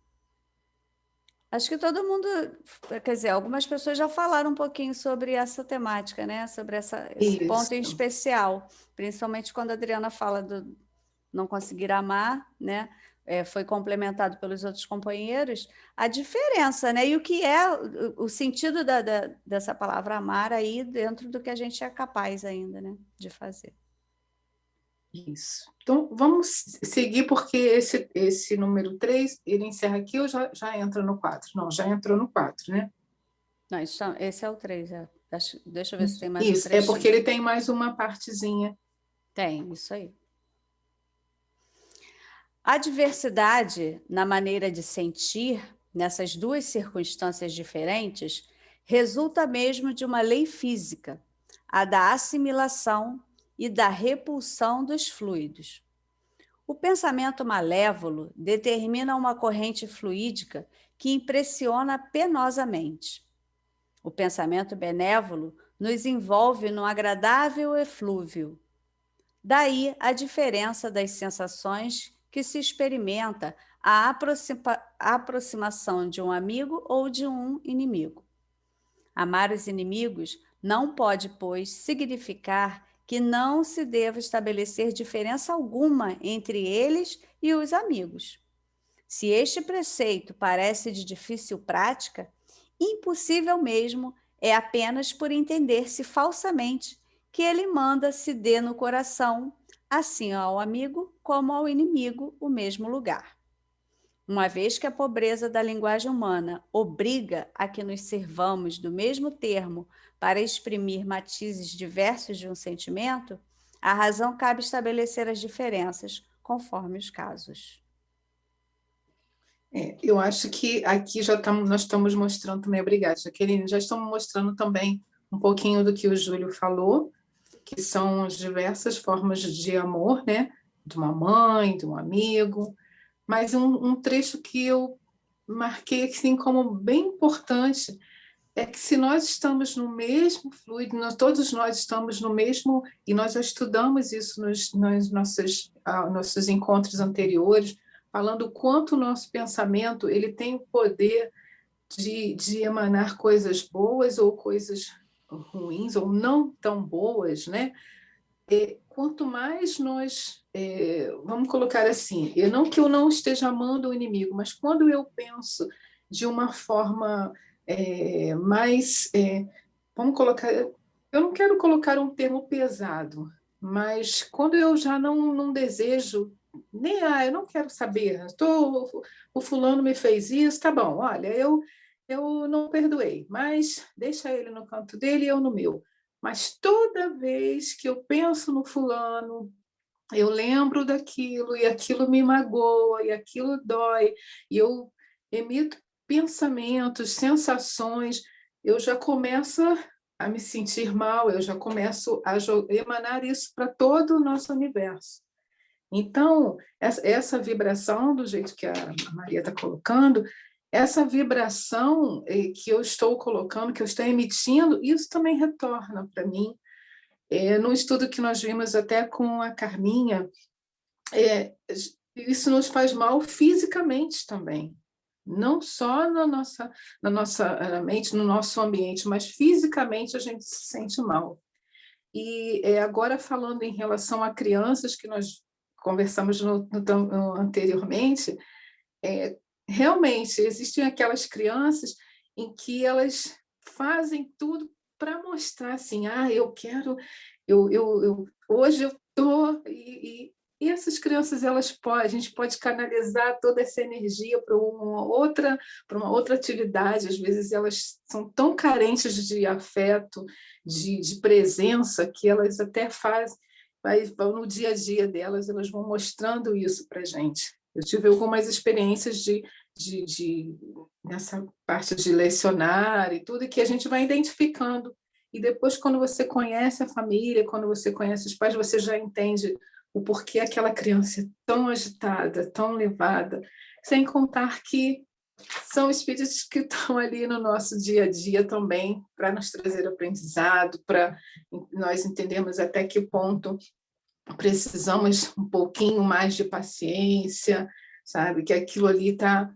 Acho que todo mundo, quer dizer, algumas pessoas já falaram um pouquinho sobre essa temática, né? Sobre esse ponto em especial, principalmente quando a Adriana fala do não conseguir amar, né? foi complementado pelos outros companheiros, a diferença, né? E o que é o sentido dessa palavra amar aí dentro do que a gente é capaz ainda, né, de fazer. Isso. Então, vamos seguir, porque esse número 3, ele encerra aqui ou já entra no 4? Não, já entrou no 4, né? Não, esse é o 3. Deixa eu ver se tem mais Isso, um trechinho. porque ele tem mais uma partezinha. Tem, isso aí. A diversidade na maneira de sentir, nessas duas circunstâncias diferentes, resulta mesmo de uma lei física, a da assimilação e da repulsão dos fluidos. O pensamento malévolo determina uma corrente fluídica que impressiona penosamente. O pensamento benévolo nos envolve num agradável eflúvio. Daí a diferença das sensações que se experimenta a aproximação de um amigo ou de um inimigo. Amar os inimigos não pode, pois, significar que não se deva estabelecer diferença alguma entre eles e os amigos. Se este preceito parece de difícil prática, impossível mesmo é apenas por entender-se falsamente que ele manda se dê no coração, assim ao amigo como ao inimigo, o mesmo lugar. Uma vez que a pobreza da linguagem humana obriga a que nos servamos do mesmo termo para exprimir matizes diversos de um sentimento, a razão cabe estabelecer as diferenças conforme os casos. Eu acho que aqui nós estamos mostrando também, obrigada, Jaqueline, já estamos mostrando também um pouquinho do que o Júlio falou, que são as diversas formas de amor, né? De uma mãe, de um amigo, mas um trecho que eu marquei assim como bem importante é que se nós estamos no mesmo fluido, todos nós estamos no mesmo, e nós já estudamos isso nos nossos encontros anteriores, falando o quanto o nosso pensamento ele tem o poder de emanar coisas boas ou coisas ruins, ou não tão boas, né? Quanto mais nós, vamos colocar assim, não que eu não esteja amando o inimigo, mas quando eu penso de uma forma mais, vamos colocar, eu não quero colocar um termo pesado, mas quando eu já não desejo, nem, eu não quero saber, o fulano me fez isso, tá bom, olha, eu não perdoei, mas deixa ele no canto dele e eu no meu. Mas toda vez que eu penso no fulano, eu lembro daquilo, e aquilo me magoa, e aquilo dói, e eu emito pensamentos, sensações, eu já começo a me sentir mal, eu já começo a emanar isso para todo o nosso universo. Então, essa vibração, do jeito que a Maria está colocando, essa vibração que eu estou colocando, que eu estou emitindo, isso também retorna para mim. No estudo que nós vimos até com a Carminha, isso nos faz mal fisicamente também. Não só na nossa mente, no nosso ambiente, mas fisicamente a gente se sente mal. E agora, falando em relação a crianças, que nós conversamos anteriormente, realmente existem aquelas crianças em que elas fazem tudo para mostrar assim, eu quero, hoje eu estou, e essas crianças a gente pode canalizar toda essa energia para uma outra atividade. Às vezes elas são tão carentes de afeto, de presença, que elas até fazem, no dia a dia delas, elas vão mostrando isso para a gente. Eu tive algumas experiências nessa parte de lecionar e tudo, que a gente vai identificando. E depois, quando você conhece a família, quando você conhece os pais, você já entende o porquê aquela criança é tão agitada, tão levada, sem contar que são espíritos que estão ali no nosso dia a dia também, para nos trazer aprendizado, para nós entendermos até que ponto precisamos um pouquinho mais de paciência, sabe? Que aquilo ali está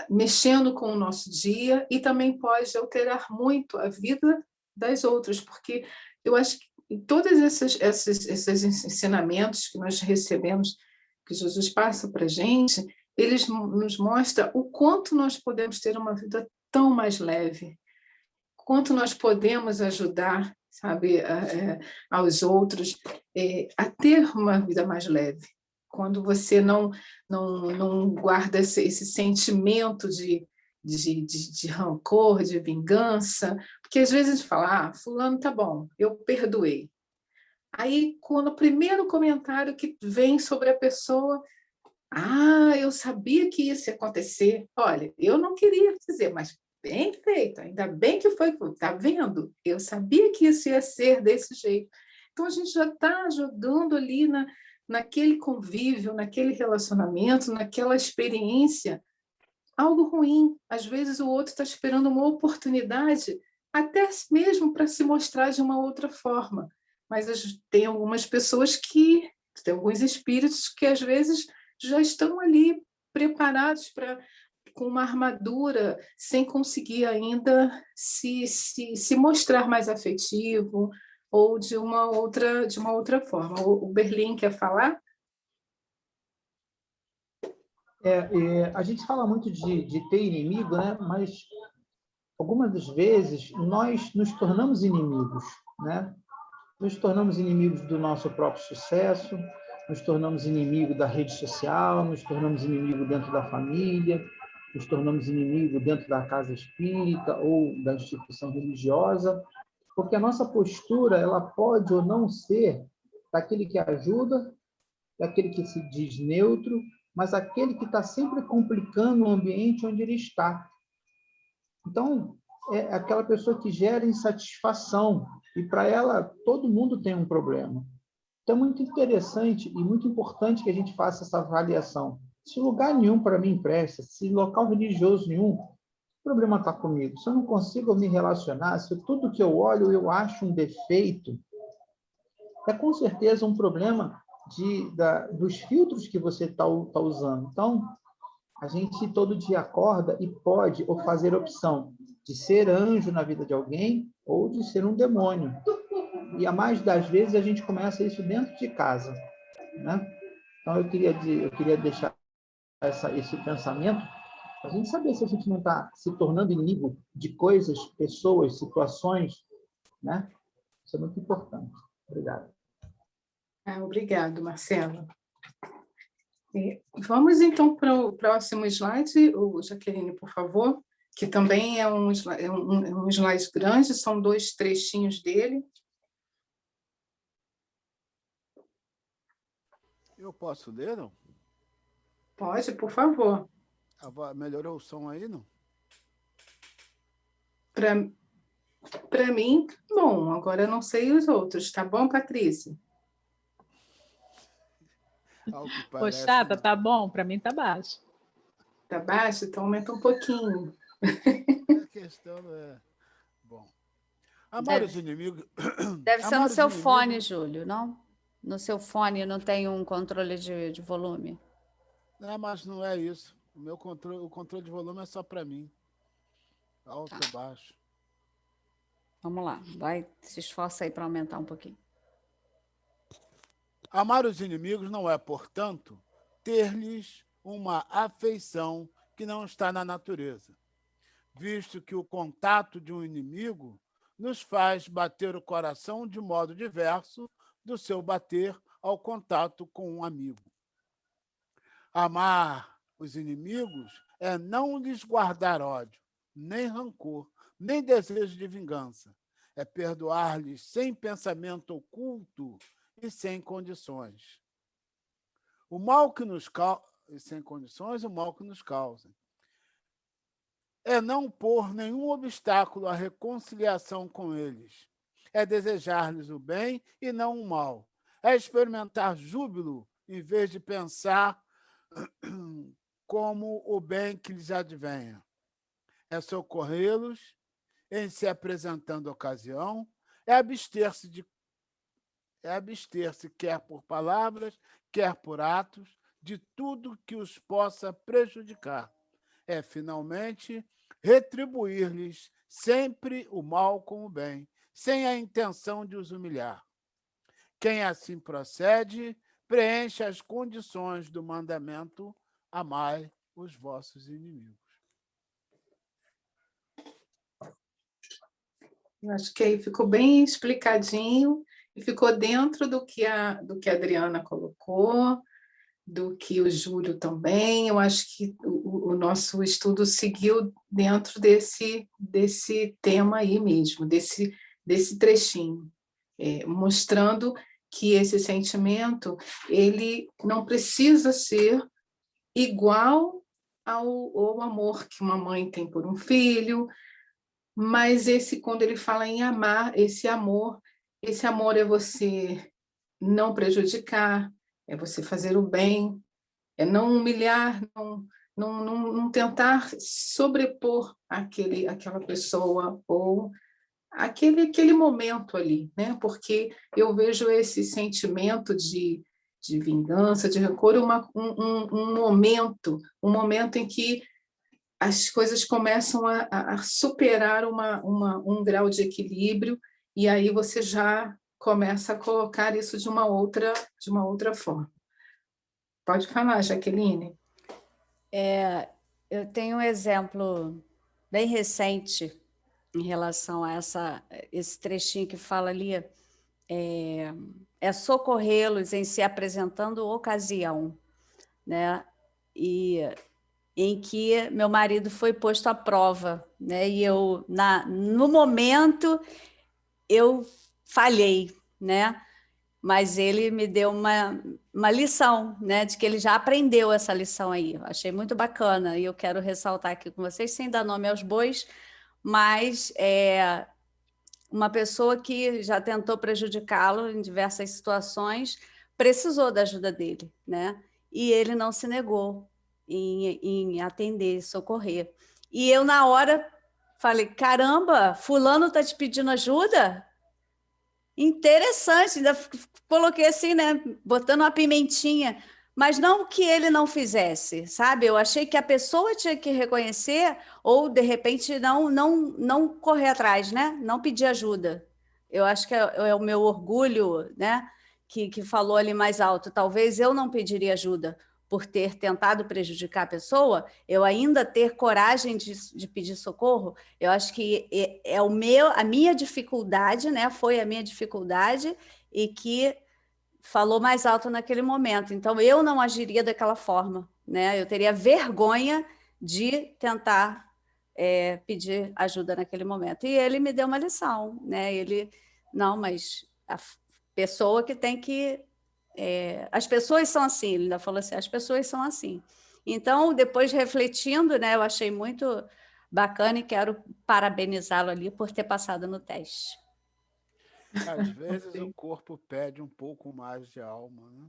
mexendo com o nosso dia e também pode alterar muito a vida das outras, porque eu acho que todos esses ensinamentos que nós recebemos que Jesus passa para a gente, eles nos mostra o quanto nós podemos ter uma vida tão mais leve, quanto nós podemos ajudar, sabe, aos outros a ter uma vida mais leve. Quando você não guarda esse sentimento de rancor, de vingança, porque às vezes a gente fala, fulano tá bom, eu perdoei. Aí, quando o primeiro comentário que vem sobre a pessoa, eu sabia que isso ia acontecer. Olha, eu não queria dizer, mas bem feito, ainda bem que foi, tá vendo? Eu sabia que isso ia ser desse jeito. Então, a gente já está jogando ali naquele convívio, naquele relacionamento, naquela experiência, algo ruim. Às vezes, o outro está esperando uma oportunidade, até mesmo para se mostrar de uma outra forma. Mas tem algumas pessoas tem alguns espíritos que, às vezes, já estão ali preparados com uma armadura, sem conseguir ainda se mostrar mais afetivo ou de uma outra forma. O Berlim quer falar? A gente fala muito de ter inimigo, né? Mas algumas das vezes nós nos tornamos inimigos, né? Nos tornamos inimigos do nosso próprio sucesso, nos tornamos inimigos da rede social, nos tornamos inimigos dentro da família, nos tornamos inimigos dentro da casa espírita ou da instituição religiosa, porque a nossa postura ela pode ou não ser daquele que ajuda, daquele que se diz neutro, mas aquele que está sempre complicando o ambiente onde ele está. Então, é aquela pessoa que gera insatisfação, e para ela, todo mundo tem um problema. Então, é muito interessante e muito importante que a gente faça essa avaliação. Se lugar nenhum para mim presta, se local religioso nenhum, o problema está comigo. Se eu não consigo me relacionar, se tudo que eu olho eu acho um defeito, é com certeza um problema dos filtros que você está usando. Então, a gente todo dia acorda e pode ou fazer a opção de ser anjo na vida de alguém ou de ser um demônio. E a mais das vezes a gente começa isso dentro de casa, né? Então, eu queria deixar esse pensamento para a gente saber se a gente não está se tornando inimigo de coisas, pessoas, situações, né? Isso é muito importante. Obrigado. Obrigado, Marcelo. Vamos, então, para o próximo slide, Jaqueline, por favor, que também é um slide grande, são 2 trechinhos dele. Eu posso ler, não? Pode, por favor. Melhorou o som aí, não? Para mim, bom. Agora eu não sei os outros. Tá bom, Patrícia? Pô, chata, tá bom? Para mim tá baixo. Tá baixo? Então aumenta um pouquinho. A questão é... Bom. Amar os inimigos... Deve ser no seu fone, Júlio, não? No seu fone não tem um controle de volume? Não, mas não é isso. O controle de volume é só para mim. Alto ou baixo. Vamos lá. Se esforça aí para aumentar um pouquinho. Amar os inimigos não é, portanto, ter-lhes uma afeição que não está na natureza, visto que o contato de um inimigo nos faz bater o coração de modo diverso do seu bater ao contato com um amigo. Amar os inimigos é não lhes guardar ódio, nem rancor, nem desejo de vingança. É perdoar-lhes sem pensamento oculto e sem condições. O mal que nos causa, sem condições, o mal que nos causa. É não pôr nenhum obstáculo à reconciliação com eles. É desejar-lhes o bem e não o mal. É experimentar júbilo em vez de pensar como o bem que lhes advenha. É socorrê-los em se apresentando a ocasião, é abster-se, quer por palavras, quer por atos, de tudo que os possa prejudicar. É, finalmente, retribuir-lhes sempre o mal com o bem, sem a intenção de os humilhar. Quem assim procede, preenche as condições do mandamento: amai os vossos inimigos. Eu acho que aí ficou bem explicadinho e ficou dentro do que a Adriana colocou, do que o Júlio também. Eu acho que o nosso estudo seguiu dentro desse tema aí mesmo, desse trechinho, mostrando que esse sentimento ele não precisa ser igual ao amor que uma mãe tem por um filho, mas quando ele fala em amar, esse amor é você não prejudicar, é você fazer o bem, é não humilhar, não tentar sobrepor aquela pessoa ou aquele momento ali, né? Porque eu vejo esse sentimento de vingança, de rancor, um momento em que as coisas começam a superar um grau de equilíbrio, e aí você já começa a colocar isso de uma outra forma. Pode falar, Jaqueline. Eu tenho um exemplo bem recente em relação a esse trechinho que fala ali, socorrê-los em se apresentando ocasião, né? E em que meu marido foi posto à prova, né? E eu, no momento, eu falhei, né? Mas ele me deu uma lição, né? De que ele já aprendeu essa lição aí. Eu achei muito bacana, e eu quero ressaltar aqui com vocês, sem dar nome aos bois, mas uma pessoa que já tentou prejudicá-lo em diversas situações precisou da ajuda dele, né? E ele não se negou em atender, socorrer. E eu, na hora, falei, caramba, fulano está te pedindo ajuda? Interessante, ainda coloquei assim, né? Botando uma pimentinha, mas não que ele não fizesse, sabe? Eu achei que a pessoa tinha que reconhecer ou, de repente, não correr atrás, né? Não pedir ajuda. Eu acho que é o meu orgulho, né? Que falou ali mais alto. Talvez eu não pediria ajuda por ter tentado prejudicar a pessoa, eu ainda ter coragem de pedir socorro. Eu acho que a minha dificuldade, né? Foi a minha dificuldade e que falou mais alto naquele momento. Então, eu não agiria daquela forma, né? Eu teria vergonha de tentar pedir ajuda naquele momento. E ele me deu uma lição, né? Mas a pessoa que tem que... as pessoas são assim, ele ainda falou assim, as pessoas são assim. Então, depois refletindo, né? Eu achei muito bacana e quero parabenizá-lo ali por ter passado no teste. Às vezes o corpo pede um pouco mais de alma, né?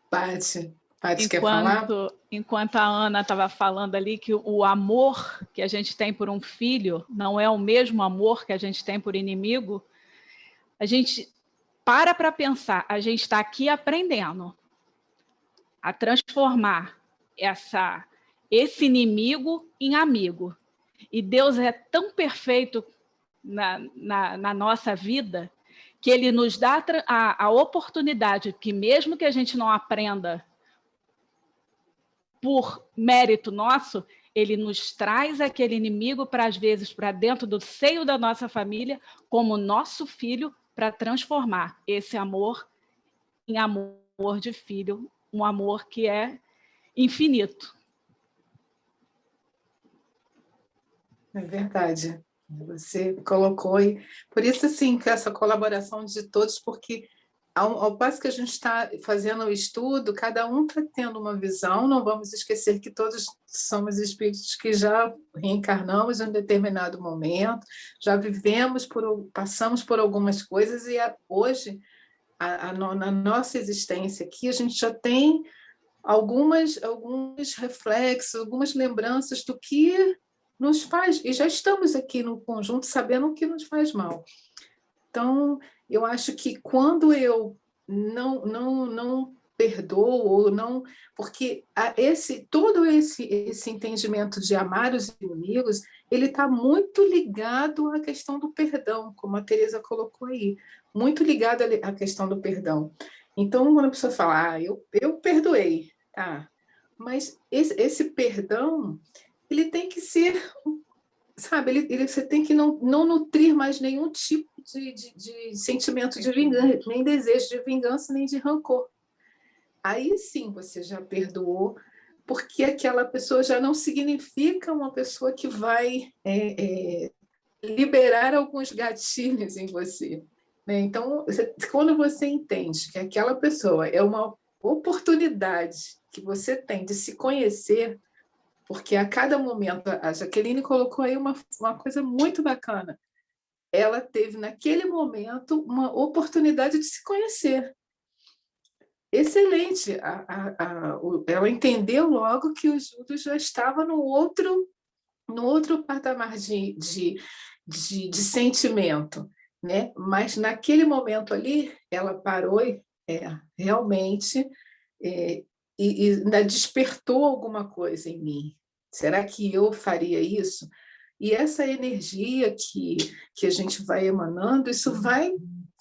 Paty, quer falar? Enquanto a Ana estava falando ali que o amor que a gente tem por um filho não é o mesmo amor que a gente tem por inimigo, a gente para pensar, a gente está aqui aprendendo a transformar esse inimigo em amigo. E Deus é tão perfeito na nossa vida que Ele nos dá a oportunidade que, mesmo que a gente não aprenda por mérito nosso, Ele nos traz aquele inimigo, às vezes, para dentro do seio da nossa família, como nosso filho, para transformar esse amor em amor de filho, um amor que é infinito. É verdade. Você colocou, e por isso, assim, que essa colaboração de todos, porque ao passo que a gente está fazendo o estudo, cada um está tendo uma visão, não vamos esquecer que todos somos espíritos que já reencarnamos em um determinado momento, já passamos por algumas coisas, e hoje, na nossa existência aqui, a gente já tem alguns reflexos, algumas lembranças do que nos faz, e já estamos aqui no conjunto sabendo o que nos faz mal. Então, eu acho que quando eu não perdoo, ou não, porque todo esse entendimento de amar os inimigos, ele está muito ligado à questão do perdão, como a Teresa colocou aí, muito ligado à questão do perdão. Então, quando a pessoa fala, eu perdoei, tá? Mas esse perdão, ele tem que ser, sabe, você tem que não nutrir mais nenhum tipo de sentimento de vingança, nem desejo de vingança, nem de rancor. Aí sim você já perdoou, porque aquela pessoa já não significa uma pessoa que vai liberar alguns gatilhos em você. Né? Então, quando você entende que aquela pessoa é uma oportunidade que você tem de se conhecer, porque a cada momento, a Jaqueline colocou aí uma coisa muito bacana, ela teve naquele momento uma oportunidade de se conhecer. Excelente, ela entendeu logo que o Júlio já estava no outro patamar de sentimento, né? Mas naquele momento ali, ela parou realmente e ainda despertou alguma coisa em mim. Será que eu faria isso? E essa energia que a gente vai emanando, isso vai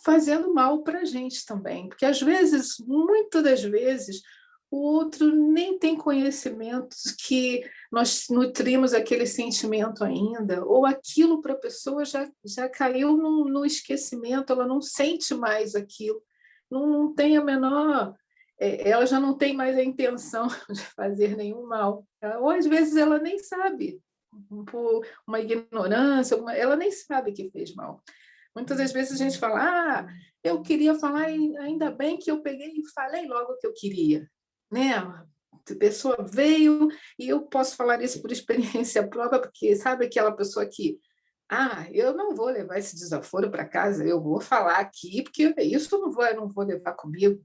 fazendo mal para a gente também, porque às vezes, muitas das vezes, o outro nem tem conhecimento que nós nutrimos aquele sentimento ainda, ou aquilo para a pessoa já caiu no esquecimento, ela não sente mais aquilo, não tem a menor... ela já não tem mais a intenção de fazer nenhum mal. Ou às vezes ela nem sabe, por uma ignorância, ela nem sabe que fez mal. Muitas das vezes a gente fala, eu queria falar, ainda bem que eu peguei e falei logo o que eu queria. Né? A pessoa veio, e eu posso falar isso por experiência própria, porque sabe aquela pessoa que, eu não vou levar esse desaforo para casa, eu vou falar aqui, porque isso eu não vou levar comigo.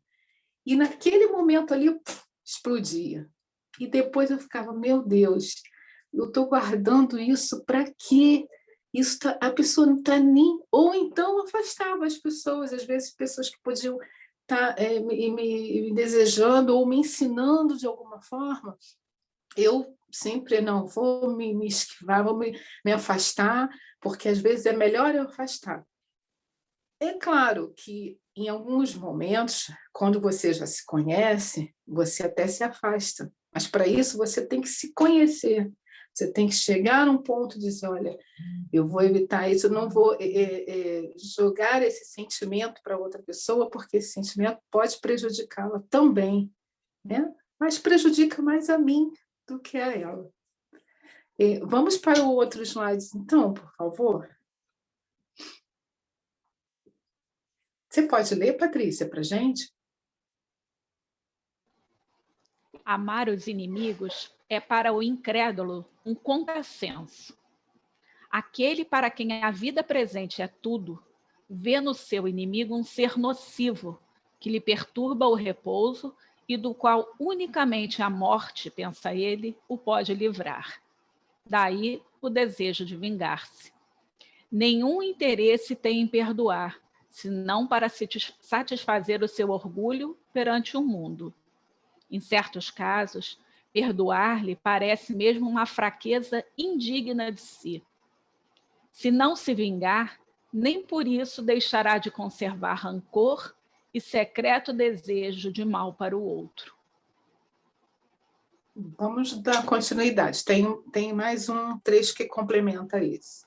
E naquele momento ali, explodia. E depois eu ficava, meu Deus, eu estou guardando isso para quê? A pessoa não está nem... Ou então afastava as pessoas, às vezes pessoas que podiam estar me desejando ou me ensinando de alguma forma. Eu sempre não vou me esquivar, vou me afastar, porque às vezes é melhor eu afastar. É claro que em alguns momentos, quando você já se conhece, você até se afasta. Mas para isso você tem que se conhecer. Você tem que chegar num ponto de dizer, olha, eu vou evitar isso, eu não vou jogar esse sentimento para outra pessoa, porque esse sentimento pode prejudicá-la também, né? Mas prejudica mais a mim do que a ela. Vamos para o outro slide, então, por favor. Você pode ler, Patrícia, para a gente? Amar os inimigos é para o incrédulo um contrassenso. Aquele para quem a vida presente é tudo, vê no seu inimigo um ser nocivo, que lhe perturba o repouso e do qual unicamente a morte, pensa ele, o pode livrar. Daí o desejo de vingar-se. Nenhum interesse tem em perdoar, senão para satisfazer o seu orgulho perante o mundo. Em certos casos, perdoar-lhe parece mesmo uma fraqueza indigna de si. Se não se vingar, nem por isso deixará de conservar rancor e secreto desejo de mal para o outro. Vamos dar continuidade. Tem mais um trecho que complementa isso.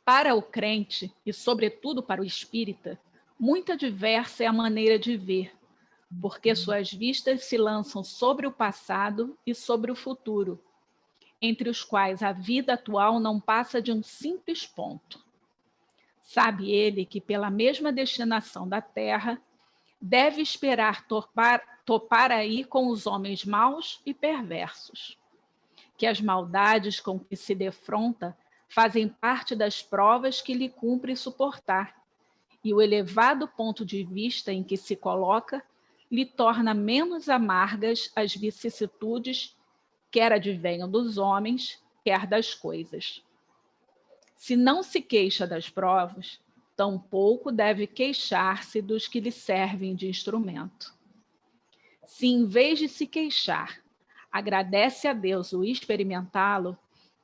Para o crente, e sobretudo para o espírita, muito diversa é a maneira de ver, porque suas vistas se lançam sobre o passado e sobre o futuro, entre os quais a vida atual não passa de um simples ponto. Sabe ele que, pela mesma destinação da Terra, deve esperar topar aí com os homens maus e perversos, que as maldades com que se defronta fazem parte das provas que lhe cumpre suportar, e o elevado ponto de vista em que se coloca lhe torna menos amargas as vicissitudes, quer advenham dos homens, quer das coisas. Se não se queixa das provas, tampouco deve queixar-se dos que lhe servem de instrumento. Se, em vez de se queixar, agradece a Deus o experimentá-lo,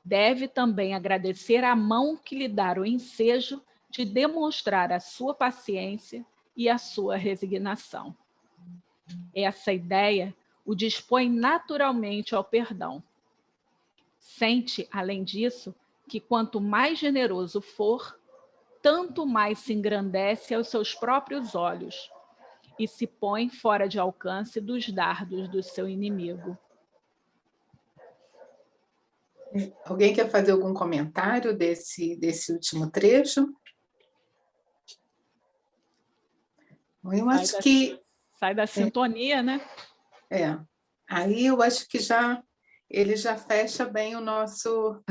deve também agradecer a mão que lhe dá o ensejo de demonstrar a sua paciência e a sua resignação. Essa ideia o dispõe naturalmente ao perdão. Sente, além disso, que quanto mais generoso for, tanto mais se engrandece aos seus próprios olhos e se põe fora de alcance dos dardos do seu inimigo. Alguém quer fazer algum comentário desse último trecho? Eu acho que... Sai da sintonia, né? Aí eu acho que ele já fecha bem o nosso...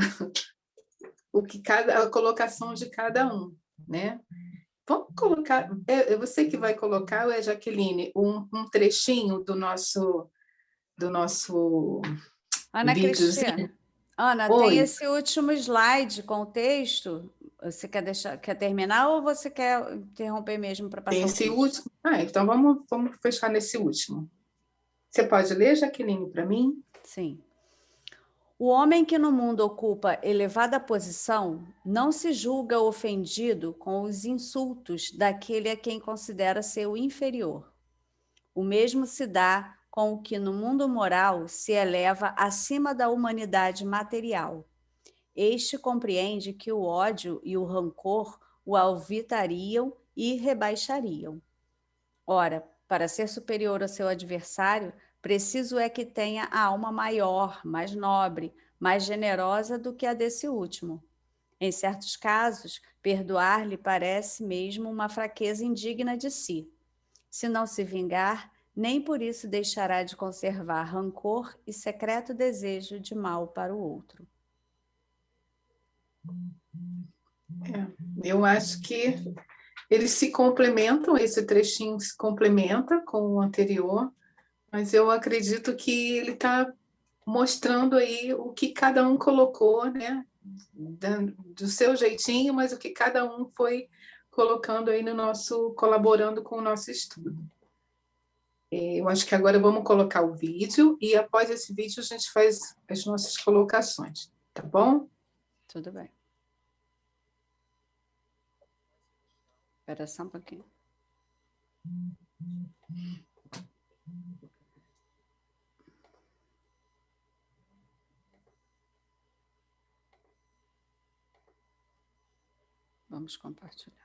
a colocação de cada um, né? Vamos colocar... É você que vai colocar, ou é Jaqueline, um trechinho do nosso Ana videozinho? Cristina, Ana, Oi. tem esse último slide com o texto. Você quer terminar ou você quer interromper mesmo para passar Tem o esse texto? último? Então vamos fechar nesse último. Você pode ler, Jaqueline, para mim? Sim. O homem que no mundo ocupa elevada posição não se julga ofendido com os insultos daquele a quem considera seu inferior. O mesmo se dá com o que no mundo moral se eleva acima da humanidade material. Este compreende que o ódio e o rancor o alvitariam e rebaixariam. Ora, para ser superior ao seu adversário, preciso é que tenha a alma maior, mais nobre, mais generosa do que a desse último. Em certos casos, perdoar-lhe parece mesmo uma fraqueza indigna de si. Se não se vingar, nem por isso deixará de conservar rancor e secreto desejo de mal para o outro. Eu acho que eles se complementam, esse trechinho se complementa com o anterior, mas eu acredito que ele está mostrando aí o que cada um colocou, né, do seu jeitinho, mas o que cada um foi colocando aí colaborando com o nosso estudo. Eu acho que agora vamos colocar o vídeo e após esse vídeo a gente faz as nossas colocações, tá bom? Tudo bem. Espera só um pouquinho. Vamos compartilhar.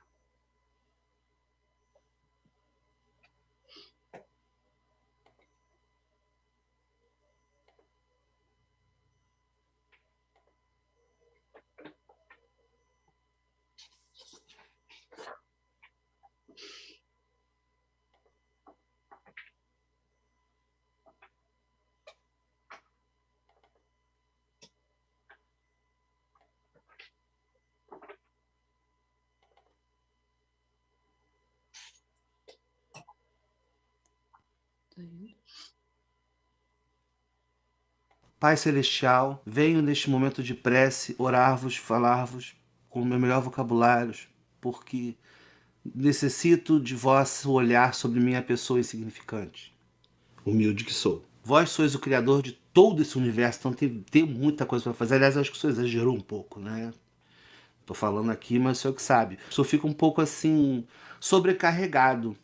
Pai Celestial, venho neste momento de prece orar-vos, falar-vos com o meu melhor vocabulário, porque necessito de vosso olhar sobre minha pessoa insignificante, humilde que sou. Vós sois o criador de todo esse universo, então tem muita coisa para fazer. Aliás, acho que o senhor exagerou um pouco, né? Tô falando aqui, mas o senhor que sabe. O senhor fica um pouco assim, sobrecarregado.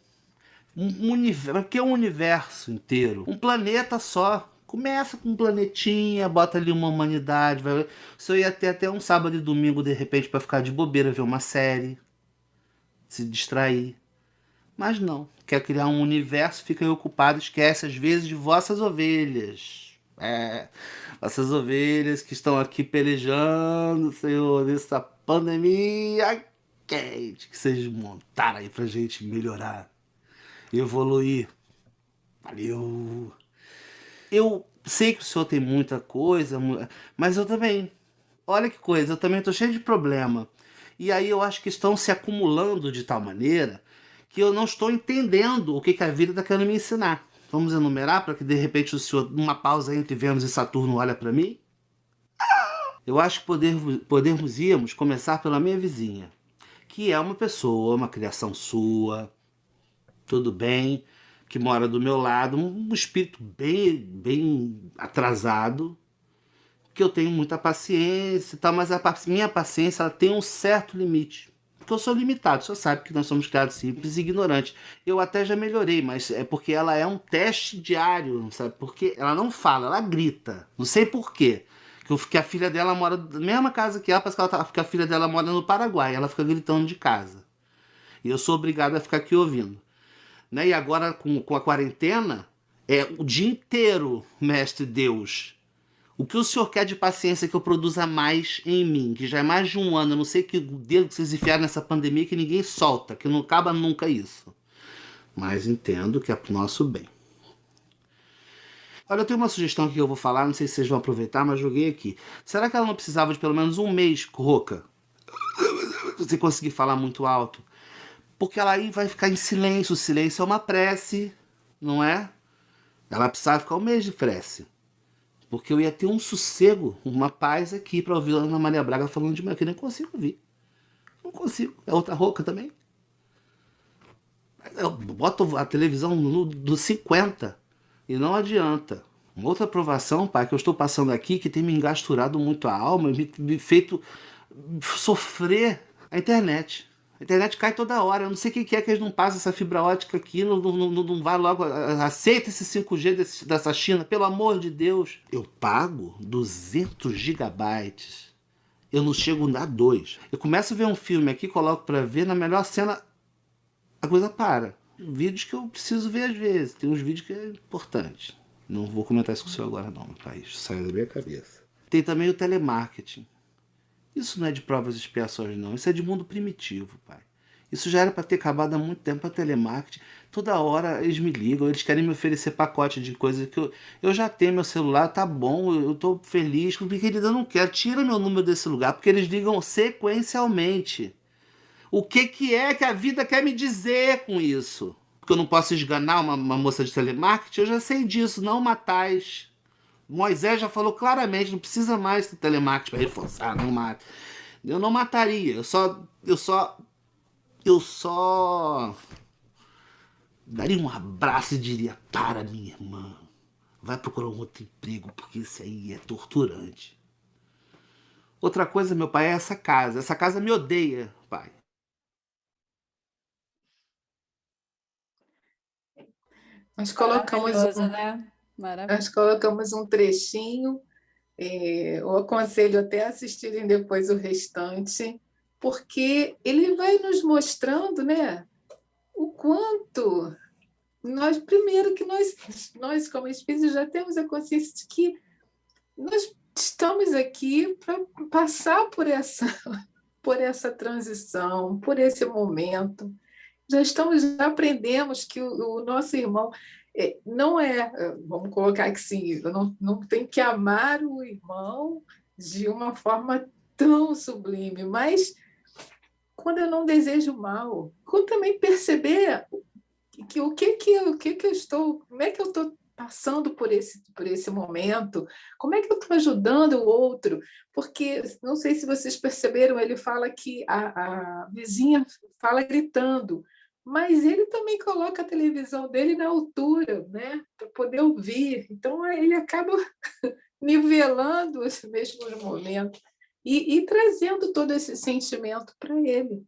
Porque é um universo inteiro, um planeta só. Começa com um planetinha, bota ali uma humanidade. O senhor ia ter até um sábado e domingo, de repente, para ficar de bobeira, ver uma série, se distrair. Mas não, quer criar um universo, fica aí ocupado, esquece às vezes de vossas ovelhas. Vossas ovelhas que estão aqui pelejando, Senhor, nessa pandemia quente que vocês montaram aí pra gente melhorar, evoluir. Valeu! Eu sei que o senhor tem muita coisa, mas eu também. Olha que coisa, eu também estou cheio de problema. E aí eu acho que estão se acumulando de tal maneira que eu não estou entendendo o que a vida está querendo me ensinar. Vamos enumerar para que de repente o senhor, numa pausa entre Vênus e Saturno, olha para mim? Eu acho que íamos começar pela minha vizinha, que é uma pessoa, uma criação sua, tudo bem, que mora do meu lado, um espírito bem atrasado, que eu tenho muita paciência e tal, mas a minha paciência ela tem um certo limite. Porque eu sou limitado, você sabe que nós somos criados simples e ignorantes. Eu até já melhorei, mas é porque ela é um teste diário, sabe? Porque ela não fala, ela grita. Não sei por quê. Que a filha dela mora na mesma casa que ela, parece que a filha dela mora no Paraguai. Ela fica gritando de casa. E eu sou obrigado a ficar aqui ouvindo. Né? E agora, com a quarentena, é o dia inteiro, mestre Deus. O que o senhor quer de paciência que eu produza mais em mim? Que já é mais de um ano, eu não sei que dedo que vocês enfiaram nessa pandemia que ninguém solta, que não acaba nunca isso. Mas entendo que é pro nosso bem. Olha, eu tenho uma sugestão aqui que eu vou falar, não sei se vocês vão aproveitar, mas joguei aqui. Será que ela não precisava de pelo menos um mês, Roca? Você conseguir falar muito alto? Porque ela aí vai ficar em silêncio. O silêncio é uma prece, não é? Ela precisava ficar um mês de prece. Porque eu ia ter um sossego, uma paz aqui para ouvir a Ana Maria Braga falando de mim, que eu nem consigo ouvir. Não consigo. É outra Roca também. Eu boto a televisão do 50 e não adianta. Uma outra aprovação, pai, que eu estou passando aqui, que tem me engasturado muito a alma, me feito sofrer a internet. A internet cai toda hora. Eu não sei o que é que eles não passam essa fibra ótica aqui, não vai logo. Aceita esse 5G dessa China, pelo amor de Deus. Eu pago 200 gigabytes. Eu não chego a 2. Eu começo a ver um filme aqui, coloco pra ver, na melhor cena, a coisa para. Vídeos que eu preciso ver às vezes. Tem uns vídeos que é importante. Não vou comentar isso com o senhor agora não, meu pai. Isso saiu da minha cabeça. Tem também o telemarketing. Isso não é de provas e expiações, não. Isso é de mundo primitivo, pai. Isso já era para ter acabado há muito tempo para telemarketing. Toda hora eles me ligam, eles querem me oferecer pacote de coisa que eu já tenho meu celular, tá bom, eu tô feliz. Querida, eu não quero. Tira meu número desse lugar, porque eles ligam sequencialmente. O que é que a vida quer me dizer com isso? Porque eu não posso esganar uma moça de telemarketing? Eu já sei disso, não matais. Moisés já falou claramente, não precisa mais de telemarketing para reforçar, não mata. Eu não mataria, eu só daria um abraço e diria, para, minha irmã, vai procurar um outro emprego, porque isso aí é torturante. Outra coisa, meu pai, é essa casa me odeia, pai. Nós colocamos Maravilhoso, né? Maravilhoso. Nós colocamos um trechinho, eu aconselho até assistirem depois o restante, porque ele vai nos mostrando, né, o quanto nós, primeiro que nós como espíritos já temos a consciência de que nós estamos aqui para passar por essa transição, por esse momento. Já aprendemos que o nosso irmão não é, vamos colocar que sim, não tem que amar o irmão de uma forma tão sublime, mas quando eu não desejo mal, quando também perceber que o que eu estou, como é que eu estou passando por esse momento, como é que eu estou ajudando o outro, porque não sei se vocês perceberam, ele fala que a vizinha fala gritando, mas ele também coloca a televisão dele na altura, né, para poder ouvir. Então, ele acaba nivelando os mesmos momentos e trazendo todo esse sentimento para ele.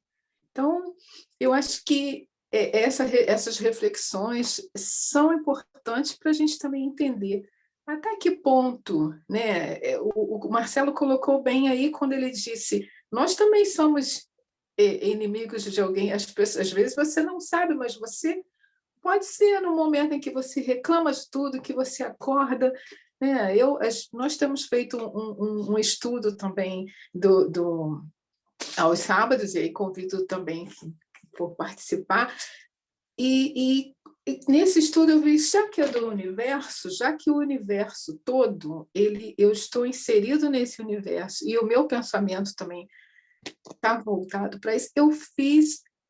Então, eu acho que essas reflexões são importantes para a gente também entender até que ponto, né? O Marcelo colocou bem aí quando ele disse, nós também somos inimigos de alguém, às vezes você não sabe, mas você pode ser no momento em que você reclama de tudo, que você acorda, né? Nós temos feito um estudo também aos sábados, e aí convido também por participar, e nesse estudo eu vi, já que é do universo, já que o universo todo, eu estou inserido nesse universo, e o meu pensamento também está voltado para isso, eu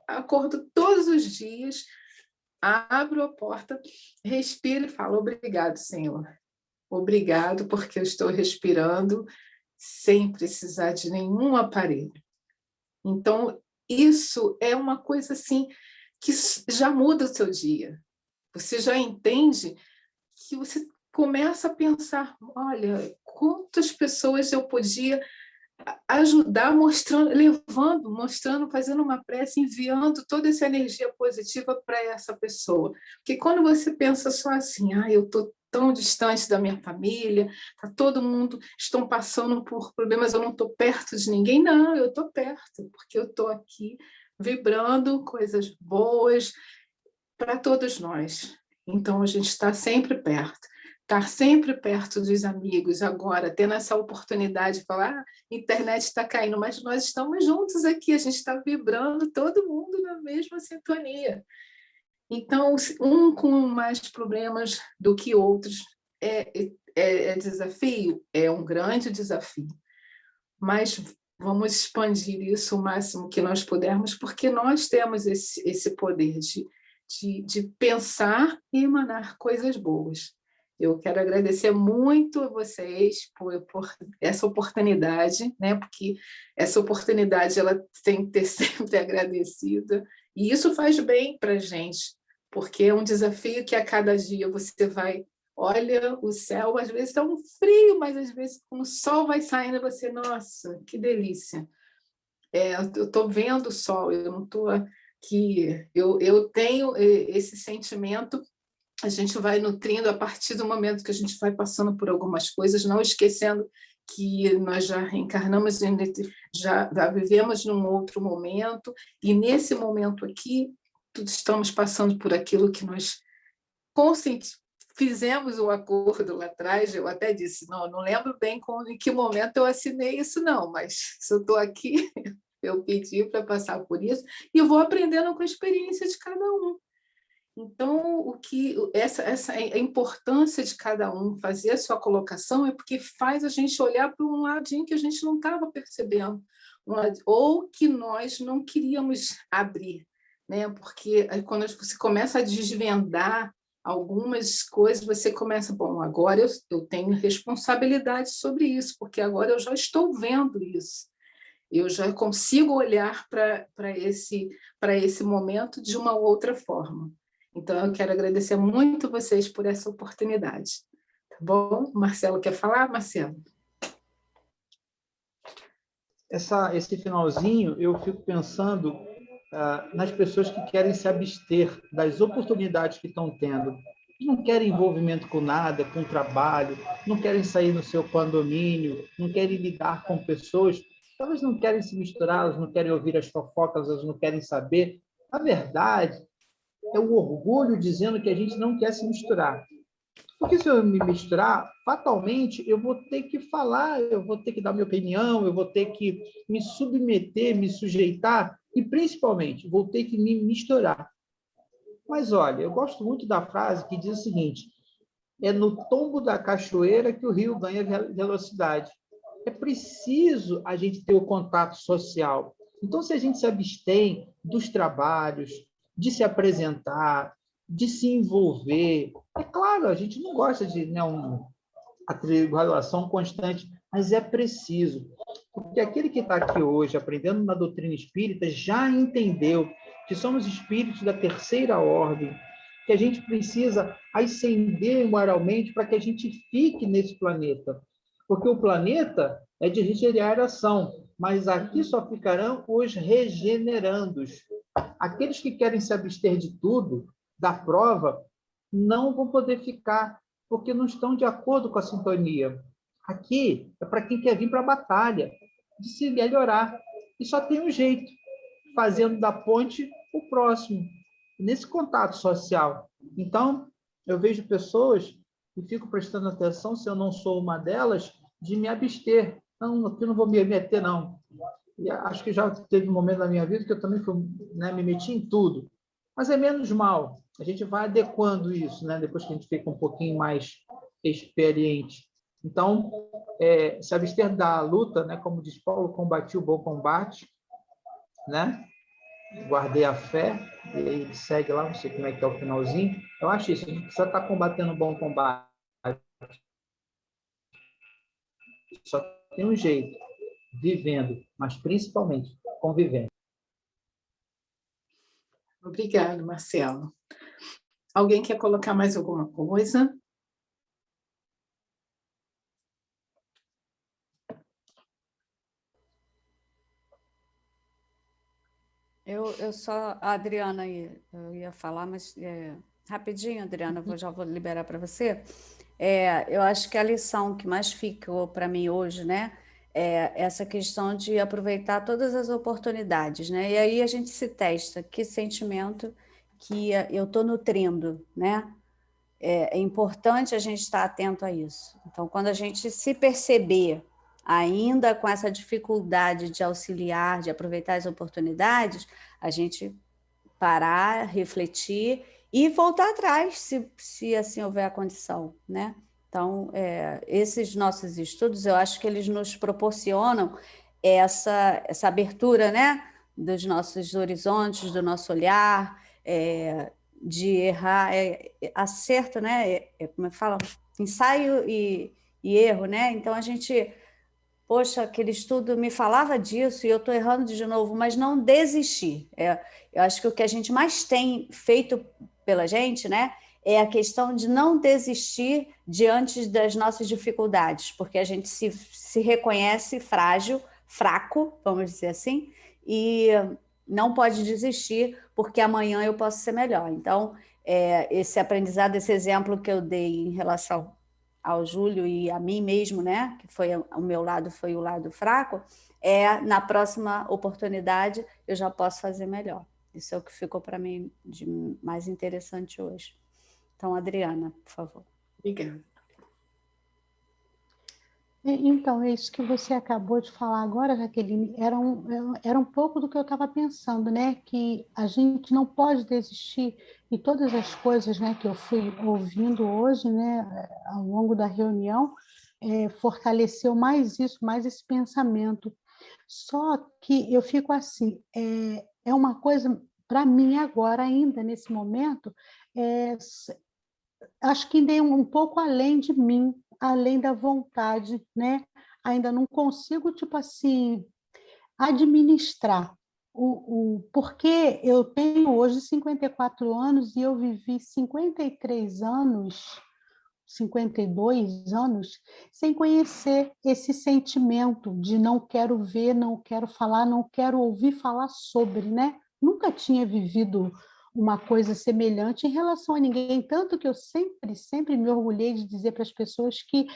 acordo todos os dias, abro a porta, respiro e falo, obrigado, Senhor. Obrigado, porque eu estou respirando sem precisar de nenhum aparelho. Então, isso é uma coisa assim que já muda o seu dia. Você já entende que você começa a pensar, olha, quantas pessoas eu podia ajudar mostrando, levando, mostrando, fazendo uma prece, enviando toda essa energia positiva para essa pessoa. Porque quando você pensa só assim, eu estou tão distante da minha família, tá todo mundo estão passando por problemas, eu não estou perto de ninguém. Não, eu estou perto, porque eu estou aqui vibrando coisas boas para todos nós. Então, a gente está sempre perto. Estar sempre perto dos amigos agora, tendo essa oportunidade de falar, internet está caindo, mas nós estamos juntos aqui, a gente está vibrando, todo mundo na mesma sintonia. Então, um com mais problemas do que outros é desafio, é um grande desafio, mas vamos expandir isso o máximo que nós pudermos, porque nós temos esse poder de pensar e emanar coisas boas. Eu quero agradecer muito a vocês por essa oportunidade, né? Porque essa oportunidade ela tem que ter sempre agradecida, e isso faz bem para a gente, porque é um desafio que a cada dia você vai, olha o céu, às vezes está um frio, mas às vezes quando o sol vai saindo, você, nossa, que delícia. Eu estou vendo o sol, eu não estou aqui, eu tenho esse sentimento. A gente vai nutrindo a partir do momento que a gente vai passando por algumas coisas, não esquecendo que nós já reencarnamos, já vivemos num outro momento, e nesse momento aqui, estamos passando por aquilo que nós fizemos o acordo lá atrás. Eu até disse, não lembro bem em que momento eu assinei isso, não, mas se eu estou aqui, eu pedi para passar por isso, e eu vou aprendendo com a experiência de cada um. Então, essa importância de cada um fazer a sua colocação é porque faz a gente olhar para um ladinho que a gente não estava percebendo, ou que nós não queríamos abrir, né? Porque quando você começa a desvendar algumas coisas, você começa, bom, agora eu tenho responsabilidade sobre isso, porque agora eu já estou vendo isso. Eu já consigo olhar para esse momento de uma outra forma. Então, eu quero agradecer muito vocês por essa oportunidade. Tá bom? Marcelo quer falar? Marcelo? Esse finalzinho, eu fico pensando nas pessoas que querem se abster das oportunidades que estão tendo. Não querem envolvimento com nada, com trabalho, não querem sair no seu condomínio, não querem lidar com pessoas, elas não querem se misturar, elas não querem ouvir as fofocas, elas não querem saber. A verdade é o orgulho dizendo que a gente não quer se misturar. Porque se eu me misturar, fatalmente eu vou ter que falar, eu vou ter que dar minha opinião, eu vou ter que me submeter, me sujeitar e, principalmente, vou ter que me misturar. Mas, olha, eu gosto muito da frase que diz o seguinte: é no tombo da cachoeira que o rio ganha velocidade. É preciso a gente ter o contato social. Então, se a gente se abstém dos trabalhos, de se apresentar, de se envolver, é claro, a gente não gosta de uma atribuição constante, mas é preciso. Porque aquele que está aqui hoje, aprendendo na doutrina espírita, já entendeu que somos espíritos da terceira ordem, que a gente precisa ascender moralmente para que a gente fique nesse planeta. Porque o planeta é de regeneração, mas aqui só ficarão os regenerandos. Aqueles que querem se abster de tudo, da prova, não vão poder ficar, porque não estão de acordo com a sintonia. Aqui é para quem quer vir para a batalha, de se melhorar. E só tem um jeito, fazendo da ponte o próximo, nesse contato social. Então, eu vejo pessoas e fico prestando atenção, se eu não sou uma delas, de me abster. Não, aqui eu não vou me meter, não. E acho que já teve um momento na minha vida que eu também me meti em tudo. Mas é menos mal. A gente vai adequando isso, né? Depois que a gente fica um pouquinho mais experiente. Então, se abster da luta, né? Como diz Paulo, combati o bom combate, né? Guardei a fé, e ele segue lá, não sei como é que é o finalzinho. Eu acho isso, a gente precisa estar combatendo um bom combate. Só tem um jeito, vivendo, mas principalmente convivendo. Obrigada, Marcelo. Alguém quer colocar mais alguma coisa? Eu só, a Adriana eu ia falar, mas rapidinho, Adriana, já vou liberar para você. Eu acho que a lição que mais ficou para mim hoje, né, é essa questão de aproveitar todas as oportunidades, né? E aí a gente se testa, que sentimento que eu estou nutrindo, né? É importante a gente estar atento a isso. Então, quando a gente se perceber ainda com essa dificuldade de auxiliar, de aproveitar as oportunidades, a gente parar, refletir e voltar atrás, se assim houver a condição, né? Então, esses nossos estudos, eu acho que eles nos proporcionam essa abertura, né? Dos nossos horizontes, do nosso olhar, de errar, acerto, né? Como é que fala? Ensaio e erro, né? Então, a gente... Poxa, aquele estudo me falava disso e eu estou errando de novo, mas não desistir. Eu acho que o que a gente mais tem feito pela gente, né, é a questão de não desistir diante das nossas dificuldades, porque a gente se reconhece frágil, fraco, vamos dizer assim, e não pode desistir, porque amanhã eu posso ser melhor. Então, esse aprendizado, esse exemplo que eu dei em relação ao Júlio e a mim mesmo, né? Que foi o meu lado, foi o lado fraco. Na próxima oportunidade eu já posso fazer melhor. Isso é o que ficou para mim de mais interessante hoje. Então, Adriana, por favor. Obrigada. Então, é isso que você acabou de falar agora, Jaqueline, era um pouco do que eu estava pensando, né? Que a gente não pode desistir, e todas as coisas, né, que eu fui ouvindo hoje, né, ao longo da reunião, fortaleceu mais isso, mais esse pensamento. Só que eu fico assim, é uma coisa, para mim agora ainda, nesse momento, acho que ainda é um pouco além de mim, além da vontade, né? Ainda não consigo, tipo assim, administrar porque eu tenho hoje 54 anos e eu vivi 53 anos, 52 anos, sem conhecer esse sentimento de não quero ver, não quero falar, não quero ouvir falar sobre, né? Nunca tinha vivido uma coisa semelhante em relação a ninguém, tanto que eu sempre me orgulhei de dizer para as pessoas que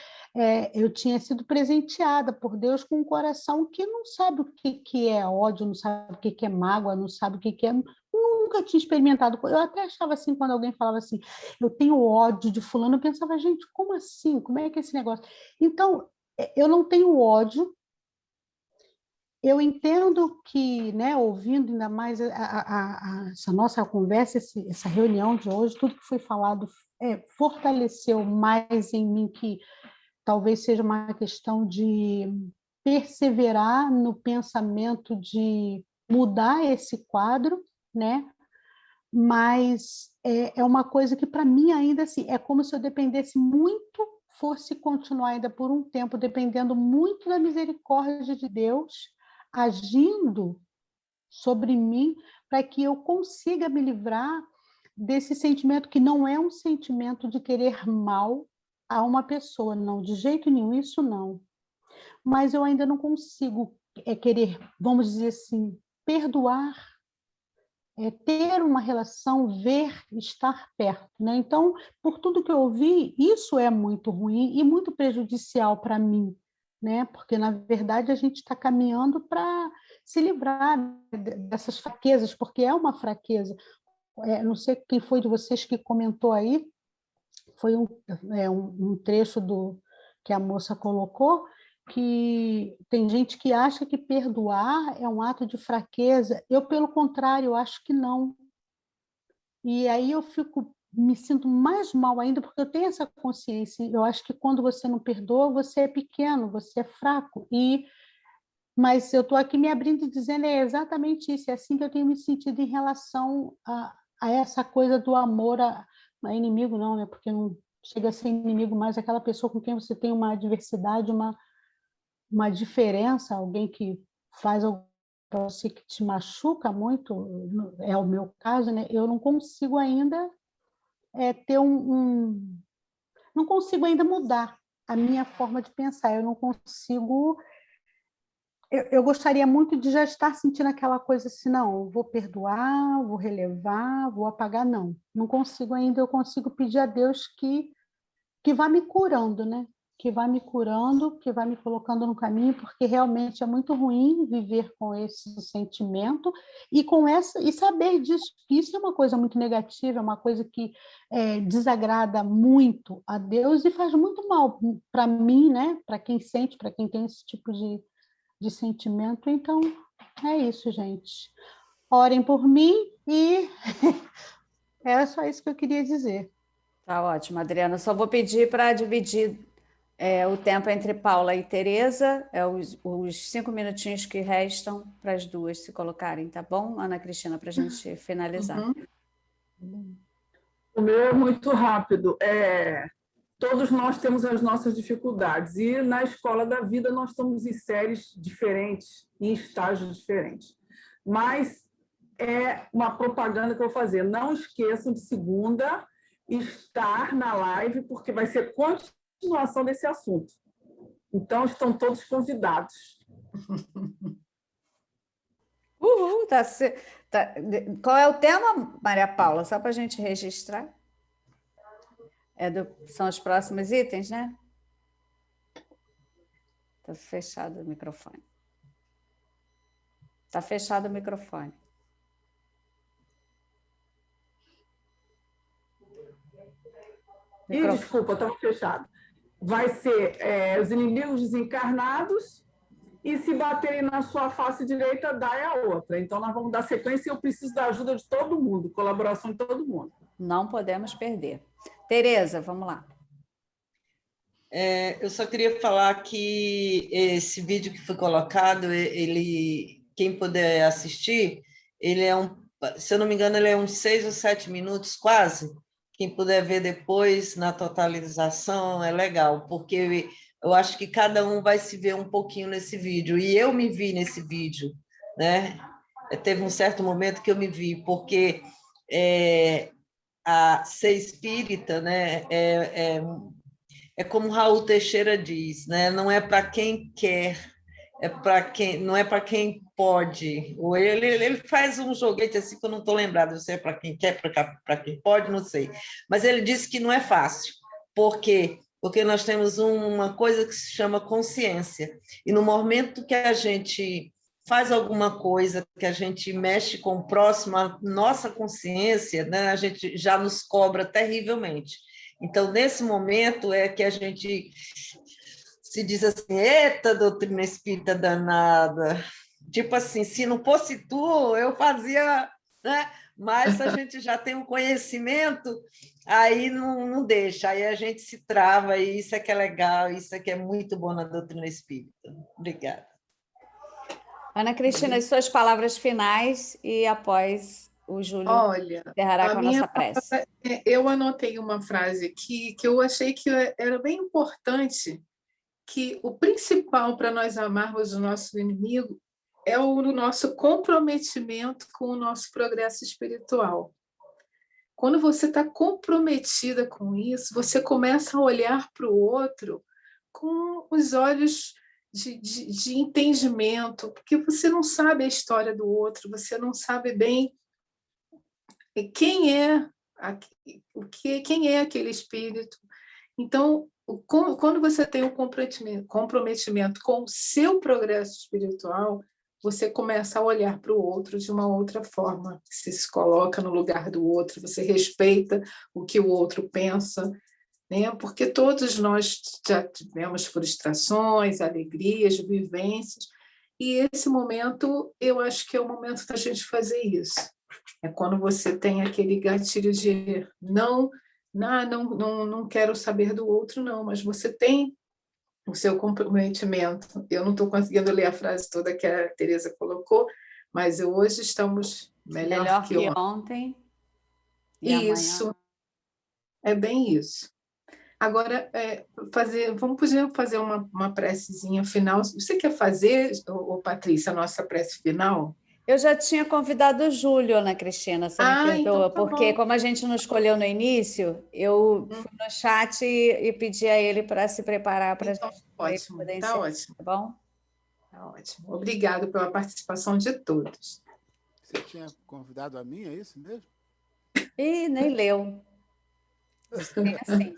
eu tinha sido presenteada por Deus com um coração que não sabe o que é ódio, não sabe o que é mágoa, não sabe o que é... Nunca tinha experimentado. Eu até achava assim, quando alguém falava assim, eu tenho ódio de fulano, eu pensava, gente, como assim? Como é que é esse negócio? Então, eu não tenho ódio. Eu entendo que, né, ouvindo ainda mais essa nossa conversa, essa reunião de hoje, tudo que foi falado fortaleceu mais em mim que talvez seja uma questão de perseverar no pensamento de mudar esse quadro, né? Mas é uma coisa que, para mim, ainda assim, é como se eu dependesse muito, fosse continuar ainda por um tempo, dependendo muito da misericórdia de Deus, agindo sobre mim, para que eu consiga me livrar desse sentimento que não é um sentimento de querer mal a uma pessoa, não, de jeito nenhum, isso não. Mas eu ainda não consigo querer, vamos dizer assim, perdoar, ter uma relação, ver, estar perto, né? Então, por tudo que eu ouvi, isso é muito ruim e muito prejudicial para mim, né? Porque, na verdade, a gente está caminhando para se livrar dessas fraquezas, porque é uma fraqueza. Não sei quem foi de vocês que comentou aí, foi um trecho que a moça colocou, que tem gente que acha que perdoar é um ato de fraqueza. Eu, pelo contrário, acho que não. E aí me sinto mais mal ainda, porque eu tenho essa consciência. Eu acho que quando você não perdoa, você é pequeno, você é fraco. Mas eu estou aqui me abrindo e dizendo exatamente isso. É assim que eu tenho me sentido em relação a essa coisa do amor a inimigo, não, né? Porque não chega a ser inimigo, mas aquela pessoa com quem você tem uma adversidade, uma diferença, alguém que faz algo para você que te machuca muito, é o meu caso, né? Eu não consigo ainda ter não consigo ainda mudar a minha forma de pensar, eu não consigo eu gostaria muito de já estar sentindo aquela coisa assim, não, vou perdoar, vou relevar, vou apagar, não. Não consigo ainda, eu consigo pedir a Deus que vá me curando, né? Que vá me curando, que vá me colocando no caminho, porque realmente é muito ruim viver com esse sentimento e e saber disso, que isso é uma coisa muito negativa, é uma coisa que desagrada muito a Deus e faz muito mal para mim, né? Para quem sente, para quem tem esse tipo de sentimento. Então, é isso, gente. Orem por mim e era só isso que eu queria dizer. Tá ótimo, Adriana. Só vou pedir para dividir o tempo entre Paula e Tereza, os 5 minutinhos que restam para as duas se colocarem, tá bom, Ana Cristina, para a gente finalizar. O meu é muito rápido. Todos nós temos as nossas dificuldades e na escola da vida nós estamos em séries diferentes, em estágios diferentes. Mas é uma propaganda que eu vou fazer. Não esqueçam de segunda estar na live, porque vai ser continuação desse assunto. Então, estão todos convidados. Uhul! Qual é o tema, Maria Paula? Só para a gente registrar. São os próximos itens, né? Está fechado o microfone. Está fechado o microfone. Desculpa, estava fechado. Vai ser os inimigos desencarnados e se baterem na sua face direita, dai a outra. Então, nós vamos dar sequência e eu preciso da ajuda de todo mundo, colaboração de todo mundo. Não podemos perder. Tereza, vamos lá. Eu só queria falar que esse vídeo que foi colocado, quem puder assistir, ele se eu não me engano, ele é uns 6 ou 7 minutos quase. Quem puder ver depois na totalização é legal, porque eu acho que cada um vai se ver um pouquinho nesse vídeo. E eu me vi nesse vídeo, né? Teve um certo momento que eu me vi, porque a ser espírita, né? É como Raul Teixeira diz, né? Não é para quem quer, não é para quem pode. Ou ele faz um joguete assim que eu não estou lembrado, se é para quem quer, para quem pode, não sei. Mas ele disse que não é fácil. Por quê? Porque nós temos uma coisa que se chama consciência. E no momento que a gente faz alguma coisa, que a gente mexe com o próximo, a nossa consciência, né, a gente já nos cobra terrivelmente. Então, nesse momento é que a gente se diz assim, eita, doutrina espírita danada. Tipo assim, se não fosse tu, eu fazia, né? Mas a gente já tem um conhecimento, aí não deixa, aí a gente se trava, e isso é que é legal, isso é que é muito bom na doutrina espírita. Obrigada. Ana Cristina, as suas palavras finais e após o Júlio encerrará com a nossa prece. Eu anotei uma frase aqui que eu achei que era bem importante, que o principal para nós amarmos o nosso inimigo é o nosso comprometimento com o nosso progresso espiritual. Quando você está comprometida com isso, você começa a olhar para o outro com os olhos de entendimento, porque você não sabe a história do outro, você não sabe bem quem é aquele espírito. Então, quando você tem um comprometimento com o seu progresso espiritual, você começa a olhar para o outro de uma outra forma. Você se coloca no lugar do outro, você respeita o que o outro pensa, né? Porque todos nós já tivemos frustrações, alegrias, vivências, e esse momento, eu acho que é o momento da gente fazer isso. É quando você tem aquele gatilho de não quero saber do outro, não, mas você tem o seu comprometimento. Eu não estou conseguindo ler a frase toda que a Tereza colocou, mas hoje estamos melhor que ontem. Isso. Amanhã. É bem isso. Agora, vamos fazer uma precezinha final. Você quer fazer, Patrícia, a nossa prece final? Eu já tinha convidado o Júlio, Ana Cristina, você me perdoa, então tá porque bom. Como a gente não escolheu no início, eu fui no chat e pedi a ele para se preparar para a gente ótimo, poder tá encerrar, ótimo. tá bom? Tá ótimo. Obrigado pela participação de todos. Você tinha convidado a mim, é isso mesmo? E nem leu. Bem assim.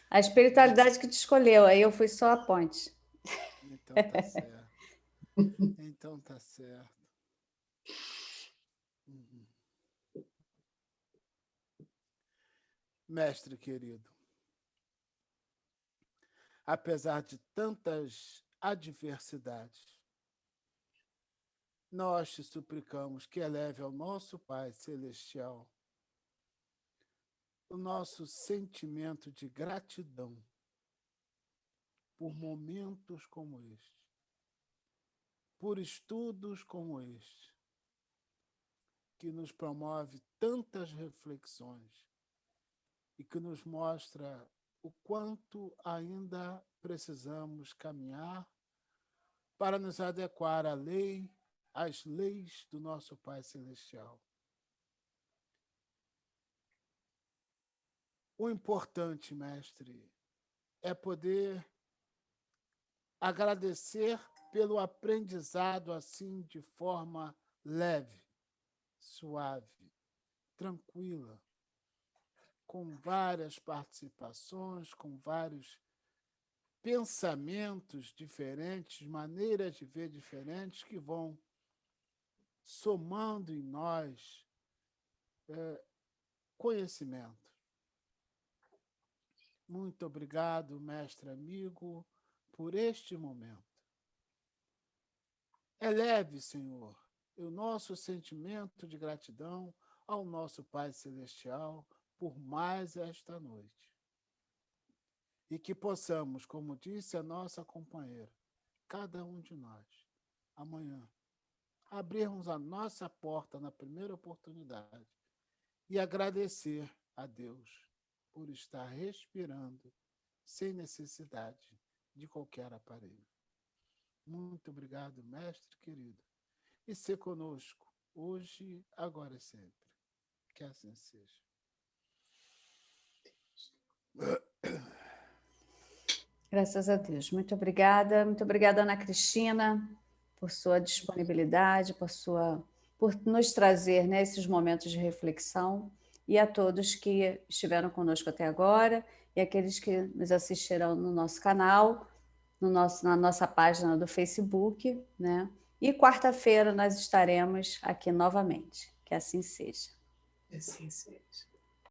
A espiritualidade que te escolheu, aí eu fui só a ponte. Então tá certo. Então tá certo. Mestre querido, apesar de tantas adversidades, nós te suplicamos que eleve ao nosso Pai Celestial o nosso sentimento de gratidão por momentos como este, por estudos como este, que nos promove tantas reflexões e que nos mostra o quanto ainda precisamos caminhar para nos adequar à lei, às leis do nosso Pai Celestial. O importante, mestre, é poder agradecer pelo aprendizado assim de forma leve, suave, tranquila, com várias participações, com vários pensamentos diferentes, maneiras de ver diferentes que vão somando em nós conhecimento. Muito obrigado, mestre amigo, por este momento. Eleve, Senhor, o nosso sentimento de gratidão ao nosso Pai Celestial por mais esta noite. E que possamos, como disse a nossa companheira, cada um de nós, amanhã, abrirmos a nossa porta na primeira oportunidade e agradecer a Deus por estar respirando sem necessidade de qualquer aparelho. Muito obrigado, mestre querido. E ser conosco, hoje, agora e sempre. Que assim seja. Graças a Deus. Muito obrigada. Muito obrigada, Ana Cristina, por sua disponibilidade, por nos trazer, né, esses momentos de reflexão, e a todos que estiveram conosco até agora e aqueles que nos assistirão no nosso canal, na nossa página do Facebook, né? E quarta-feira nós estaremos aqui novamente. Que assim seja. Que assim seja.